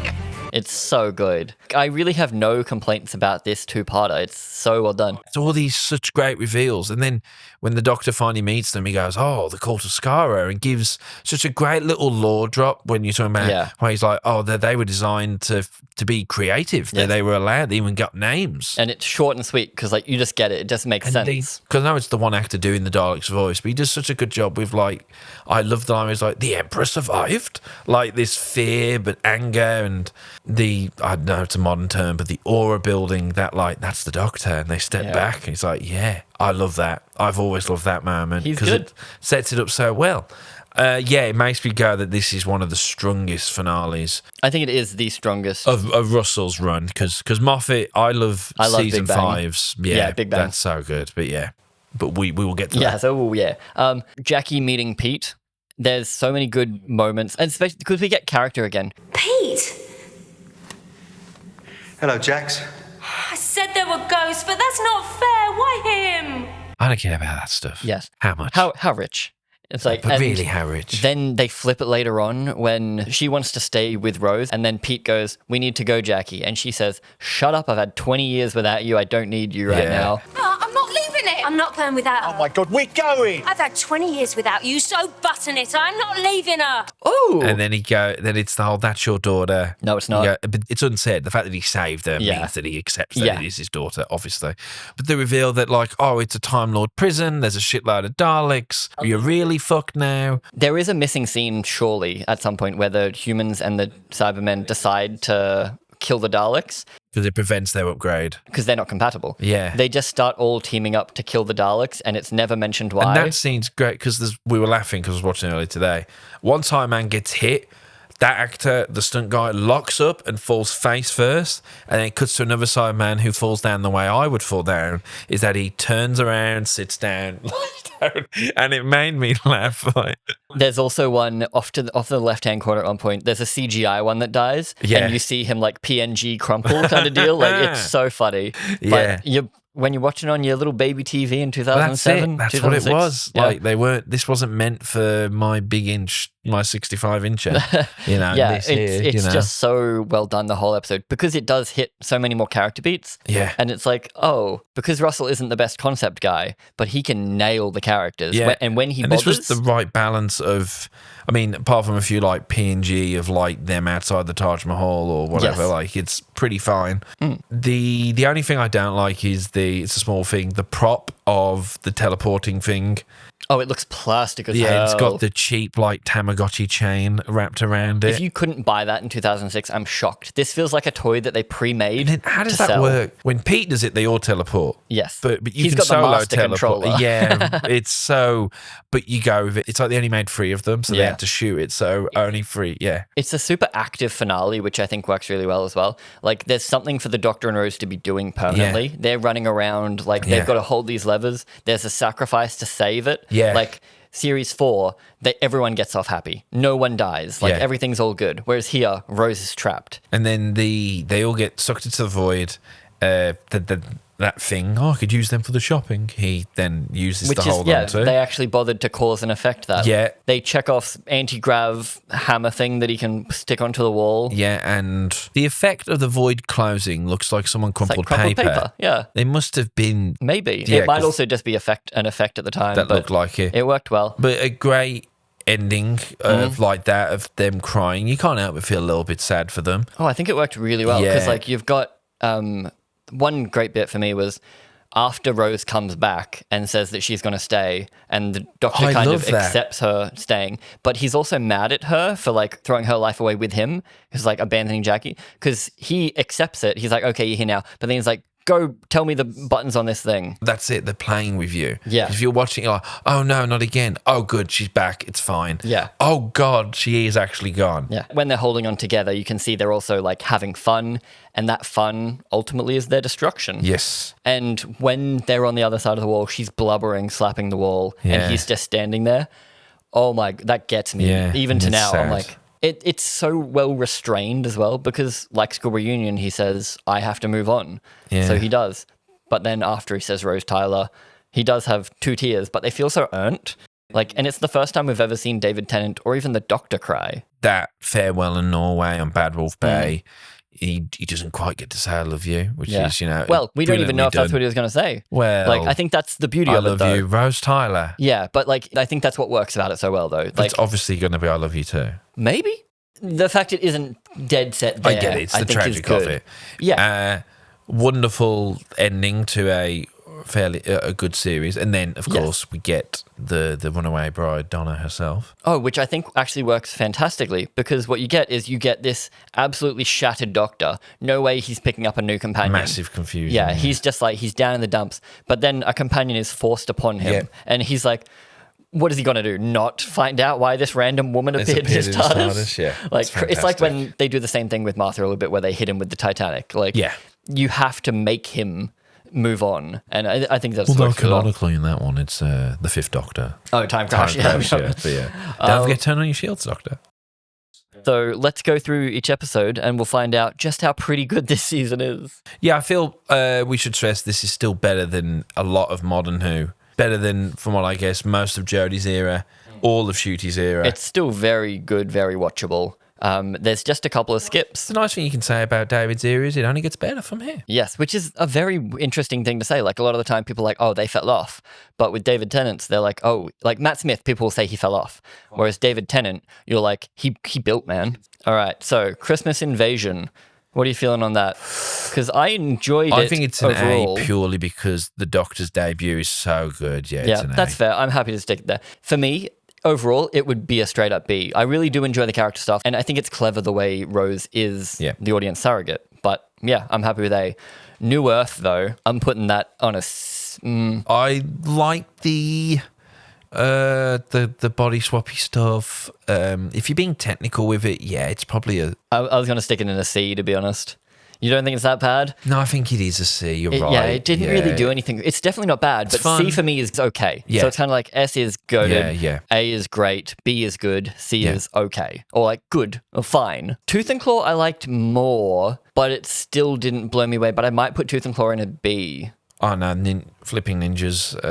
It's so good. I really have no complaints about this two-parter. It's so well done. It's all these such great reveals. And then when the Doctor finally meets them, he goes, oh, the Cult of Skaro, and gives such a great little lore drop when you're talking about where he's like, oh, they were designed to be creative. Yes. They were allowed, they even got names. And it's short and sweet because like you just get it. It just makes sense. Because I know it's the one actor doing the Dalek's voice, but he does such a good job with like, I love the line where he's like, the Emperor survived. Like this fear, but anger and I don't know, it's a modern term, but the aura building that like, that's the Doctor. And they step back and he's like, yeah, I love that. I've always loved that moment. He's good. It sets it up so well. It makes me go that this is one of the strongest finales. I think it is the strongest of Russell's run because Moffat. I love season Big Bang. 5's. Yeah, Big Bang. That's so good. But but we will get to that. Yeah, so Jackie meeting Pete. There's so many good moments, and especially because we get character again. Pete. Hello, Jax. I said there were ghosts, but that's not fair. Why him? I don't care about that stuff. Yes. How much? How rich? It's like, but really, how rich? Then they flip it later on when she wants to stay with Rose, and then Pete goes, "We need to go, Jackie," and she says, "Shut up! I've had 20 years without you. I don't need you right now." I'm not leaving it. I'm not going without her. Oh my God, we're going. I've had 20 years without you, so button it. I'm not leaving her. Oh. And then then it's the whole, that's your daughter. No, it's not. But it's unsaid. The fact that he saved her means that he accepts that it is his daughter, obviously. But the reveal that like, oh, it's a Time Lord prison. There's a shitload of Daleks. You're really fucked now. There is a missing scene, surely, at some point where the humans and the Cybermen decide to kill the Daleks. Because it prevents their upgrade. Because they're not compatible. Yeah. They just start all teaming up to kill the Daleks, and it's never mentioned why. And that scene's great because we were laughing because I was watching it earlier today. One time man gets hit, that actor, the stunt guy, locks up and falls face first, and then it cuts to another side man who falls down the way I would fall down, is that he turns around, sits down, lies down, and it made me laugh. There's also one off the left-hand corner at one point, there's a CGI one that dies, and you see him like PNG crumple kind of deal. Like, it's so funny. Yeah. But when you're watching on your little baby TV in 2007, that's what it was. Yeah. Like this wasn't meant for my big inch, my 65 incher. It's just so well done, the whole episode, because it does hit so many more character beats. Yeah. And it's like, because Russell isn't the best concept guy, but he can nail the characters. Yeah. And when he bothers, this was the right balance of, I mean, apart from a few like PNG of like them outside the Taj Mahal or whatever, like it's pretty fine. The only thing I don't like is it's a small thing, the prop of the teleporting thing. Oh, it looks plastic as hell. Yeah, it's got the cheap, like, Tamagotchi chain wrapped around it. If you couldn't buy that in 2006, I'm shocked. This feels like a toy that they pre-made. And how does that work? When Pete does it, they all teleport. Yes. But you He's can got the solo master teleport. controller. Yeah, it's so... But you go with it. It's like they only made 3 of them, so they had to shoot it, so only 3, yeah. It's a super active finale, which I think works really well as well. Like, there's something for the Doctor and Rose to be doing permanently. Yeah. They're running around, like, they've got to hold these levers. There's a sacrifice to save it. Yeah. Like... Series 4, everyone gets off happy. No one dies. Like, everything's all good. Whereas here, Rose is trapped. And then they all get sucked into the void. The that thing, I could use them for the shopping. He then uses Which to hold on to. They actually bothered to cause and effect that. Yeah. They Chekhov's anti-grav hammer thing that he can stick onto the wall. Yeah, and the effect of the void closing looks like someone crumpled, paper. Yeah. It must have been... Maybe. Yeah, it might 'cause also just be an effect at the time. that but looked like it. It worked well. But a great ending of like that, of them crying. You can't help but feel a little bit sad for them. Oh, I think it worked really well because, Yeah. like, you've got one great bit for me was after Rose comes back and says that she's going to stay, and the doctor I kind love of that. accepts her staying, but he's also mad at her for like throwing her life away with him. He's like abandoning Jackie because he accepts it. He's like, okay, you're here now, but then he's like, go tell me the buttons on this thing. That's it. They're playing with you. Yeah. If you're watching, you're like, oh no, not again. Oh, good, she's back. It's fine. Yeah. Oh God, she is actually gone. Yeah. When they're holding on together, you can see they're also like having fun, and that fun ultimately is their destruction. Yes. And when they're on the other side of the wall, she's blubbering, slapping the wall, Yeah. and he's just standing there. Oh my, that gets me. Yeah, Even to it's now, I'm sad. like, it's so well restrained as well because, like School Reunion, he says, I have to move on. Yeah. So he does. But then after he says Rose Tyler, he does have 2 tears, but they feel so earned. Like, and it's the first time we've ever seen David Tennant or even the Doctor cry. That farewell in Norway on Bad Wolf Bay, he doesn't quite get to say I love you, which is, you know, well, we don't even know if that's brilliantly what he was going to say. Well, like, I think that's the beauty I of it, love though. you, Rose Tyler. Yeah, but like, I think that's what works about it so well, though. But Like, it's obviously going to be I love you too. maybe the fact it isn't dead set there. I get it. It's the think is tragic of good. it. Yeah. Wonderful ending to a fairly a good series, and then of course we get the runaway bride Donna herself. Oh, which I think actually works fantastically because what you get is you get this absolutely shattered Doctor. No way he's picking up a new companion. Massive confusion. Yeah, he's just like, he's down in the dumps. But then a companion is forced upon him, Yeah. and he's like, what is he going to do? Not find out why this random woman It's appeared in his appeared in his TARDIS? TARDIS, yeah. Like, It's it's like fantastic. when they do the same thing with Martha a little bit where they hit him with the Titanic. Like, Yeah. you have to make him move on. And I think that's Although works really well. canonically in that one, it's the Fifth Doctor. Oh, Time Crash. But don't forget, turn on your shields, Doctor. So let's go through each episode and we'll find out just how pretty good this season is. Yeah, I feel we should stress this is still better than a lot of modern Who. Better than, from what I guess, most of Jodie's era, all of Ncuti's era. It's still very good, very watchable. There's just a couple of skips. The nice thing you can say about David's era is it only gets better from here. Yes, which is a very interesting thing to say. Like, a lot of the time people are like, oh, they fell off. But with David Tennant's, they're like, oh, like Matt Smith, people will say he fell off. Whereas David Tennant, you're like, he built, man. All right, so Christmas Invasion. What are you feeling on that? Because I enjoyed it. I think it's an overall. A purely because the Doctor's debut is so good. Yeah, Yeah, it's an that's A. fair. I'm happy to stick there. For me, overall, it would be a straight up B. I really do enjoy the character stuff, and I think it's clever the way Rose is the audience surrogate. But yeah, I'm happy with A. New Earth, though, I'm putting that on a. I like the body swappy stuff. If you're being technical with it, yeah, it's probably a. I was going to stick it in a C, to be honest. You don't think it's that bad? No, I think it is a C. You're right. Yeah, it didn't really do anything. It's definitely not bad, It's but fun. C for me is okay. Yeah. So it's kind of like S is good, Yeah. A is great, B is good, C Yeah. is okay, or like good or fine. Tooth and Claw I liked more, but it still didn't blow me away. But I might put Tooth and Claw in a B. Oh no, flipping ninjas.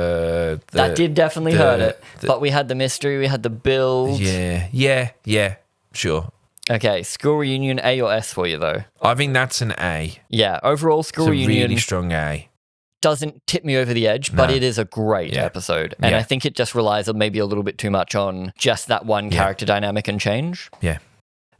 That did definitely hurt it. But we had the mystery, we had the build. Yeah, sure. Okay, School Reunion, A or S for you though? I think that's an A. Yeah, overall School It's a Reunion really strong A. doesn't tip me over the edge, but No. it is a great episode. And Yeah. I think it just relies on maybe a little bit too much on just that one character dynamic and change. Yeah.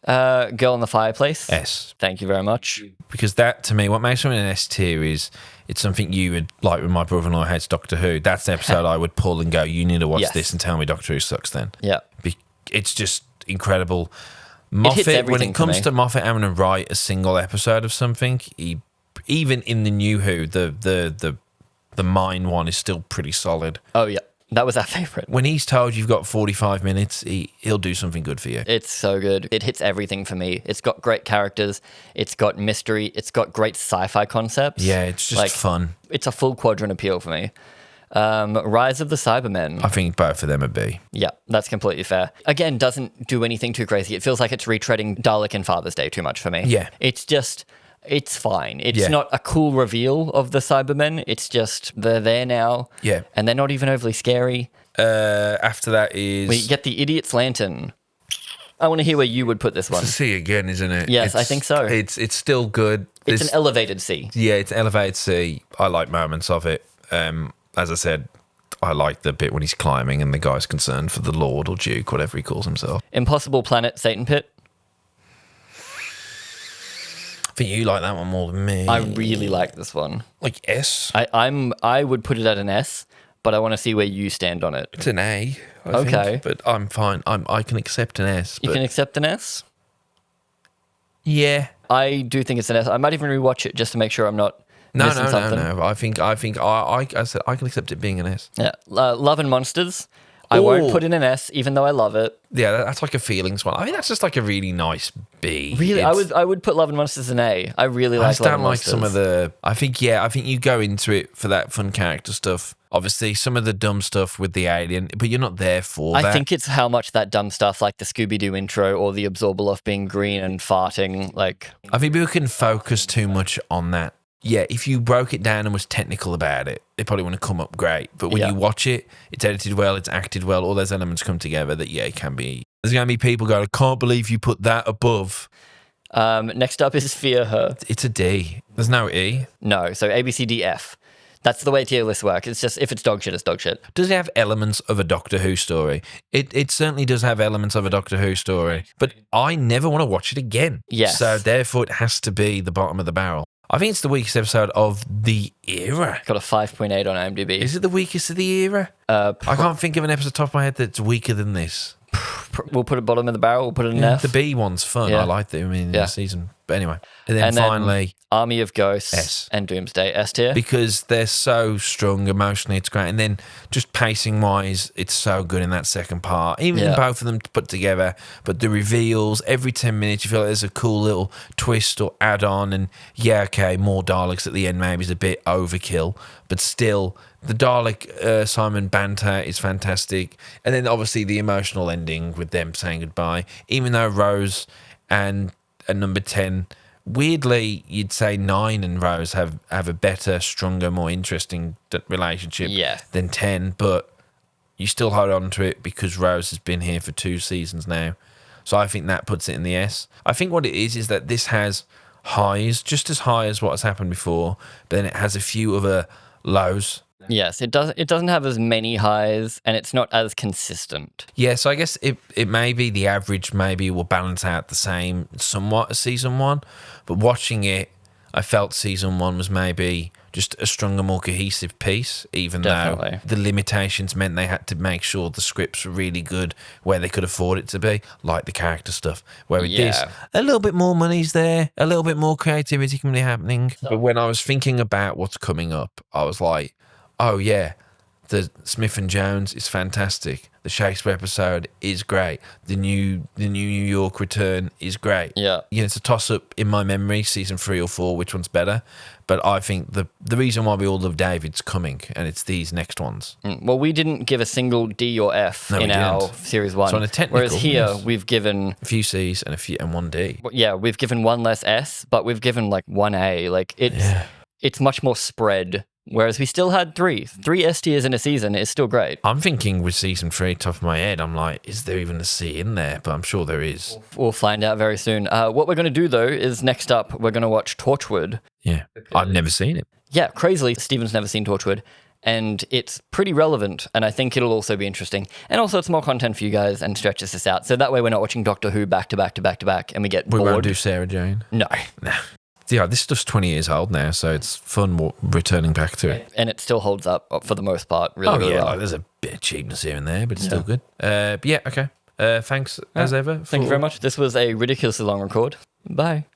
Girl in the Fireplace. S. Thank you very much. Because that, to me, what makes something an S tier is it's something you would, like when my brother-in-law hates Doctor Who, that's the episode I would pull and go, you need to watch Yes. this and tell me Doctor Who sucks then. Yeah. It's just incredible. hits Moffat, when everything it for comes me. to Moffat having to write a single episode of something, even in the new Who, the Mine one is still pretty solid. Oh, yeah. That was our favourite. When he's told you've got 45 minutes, he'll do something good for you. It's so good. It hits everything for me. It's got great characters. It's got mystery. It's got great sci-fi concepts. Yeah, it's just fun. It's a full quadrant appeal for me. Rise of the Cybermen. I think both of them are B. Yeah, that's completely fair. Again, doesn't do anything too crazy. It feels like it's retreading Dalek and Father's Day too much for me. Yeah. It's just It's fine. It's not a cool reveal of the Cybermen. It's just they're there now. Yeah. And they're not even overly scary. After that is... We get the Idiot's Lantern. I want to hear where you would put this one. It's a C again, isn't it? Yes, I think so. It's still good. It's an elevated C. Yeah, it's an elevated C. I like moments of it. As I said, I like the bit when he's climbing and the guy's concerned for the Lord or Duke, whatever he calls himself. Impossible Planet, Satan Pit. I think you like that one more than me. I really like this one. Like S? I would put it at an S, but I want to see where you stand on it. It's an A, I think, but I'm fine. I can accept an S. You can accept an S? Yeah. I do think it's an S. I might even rewatch it just to make sure I'm not missing something. No. I think I said I can accept it being an S. Yeah. Love and Monsters. I won't put in an S, even though I love it. Yeah, that's like a feelings one. I mean, that's just like a really nice B. Really, I would put Love and Monsters an A. I really like Love and Monsters. Some of the... I think you go into it for that fun character stuff. Obviously, some of the dumb stuff with the alien, but you're not there for that. I think it's how much that dumb stuff, like the Scooby-Doo intro or the Absorbaloff being green and farting, like... I think people can focus too much on that. Yeah, if you broke it down and was technical about it, it probably wouldn't come up great. But when you watch it, it's edited well, it's acted well, all those elements come together that, it can be... There's going to be people going, I can't believe you put that above. Next up is Fear Her. It's a D. There's no E. No, so A, B, C, D, F. That's the way tier lists work. It's just, if it's dog shit, it's dog shit. Does it have elements of a Doctor Who story? It certainly does have elements of a Doctor Who story. But I never want to watch it again. Yes. So therefore, it has to be the bottom of the barrel. I think it's the weakest episode of the era. Got a 5.8 on IMDb. Is it the weakest of the era? I can't think of an episode top of my head that's weaker than this. We'll put it bottom of the barrel. We'll put it in F. The B one's fun. I like them in the season. But anyway. And then finally... Army of Ghosts S. and Doomsday, S tier. Because they're so strong emotionally, it's great. And then just pacing-wise, it's so good in that second part. Even both of them put together. But the reveals, every 10 minutes, you feel like there's a cool little twist or add-on. And more Daleks at the end maybe is a bit overkill. But still... The Dalek Simon banter is fantastic. And then obviously the emotional ending with them saying goodbye. Even though Rose and number 10, weirdly, you'd say 9 and Rose have a better, stronger, more interesting relationship than 10. But you still hold on to it because Rose has been here for 2 seasons now. So I think that puts it in the S. I think what it is that this has highs, just as high as what has happened before. But then it has a few other lows. Yes, it doesn't have as many highs, and it's not as consistent. Yeah, so I guess it may be the average maybe will balance out the same somewhat as season 1, but watching it, I felt season 1 was maybe just a stronger, more cohesive piece, even though the limitations meant they had to make sure the scripts were really good where they could afford it to be, like the character stuff. Where with this, a little bit more money's there, a little bit more creativity can be happening. But when I was thinking about what's coming up, I was like, oh yeah, the Smith and Jones is fantastic. The Shakespeare episode is great. The new New York return is great. Yeah. It's a toss-up in my memory, season 3 or 4, which one's better. But I think the reason why we all love David's coming, and it's these next ones. Well, we didn't give a single D or F in our series 1. So on a technical, whereas here, we've given... a few Cs and 1 D. Yeah, we've given 1 less S, but we've given like 1 A. Like, it's much more spread. Whereas we still had 3 S tiers in a season is still great. I'm thinking with season 3, top of my head, I'm like, is there even a C in there? But I'm sure there is. We'll find out very soon. What we're going to do, though, is next up, we're going to watch Torchwood. Yeah, I've never seen it. Yeah, crazily, Stephen's never seen Torchwood. And it's pretty relevant, and I think it'll also be interesting. And also, it's more content for you guys and stretches this out. So that way we're not watching Doctor Who back to back to back to back, and we get bored. We won't do Sarah Jane? No. Yeah, this stuff's 20 years old now, so it's fun returning back to it. And it still holds up for the most part really well. Like, there's a bit of cheapness here and there, but it's still good. But okay. Thanks as ever. Thank you very much. This was a ridiculously long record. Bye.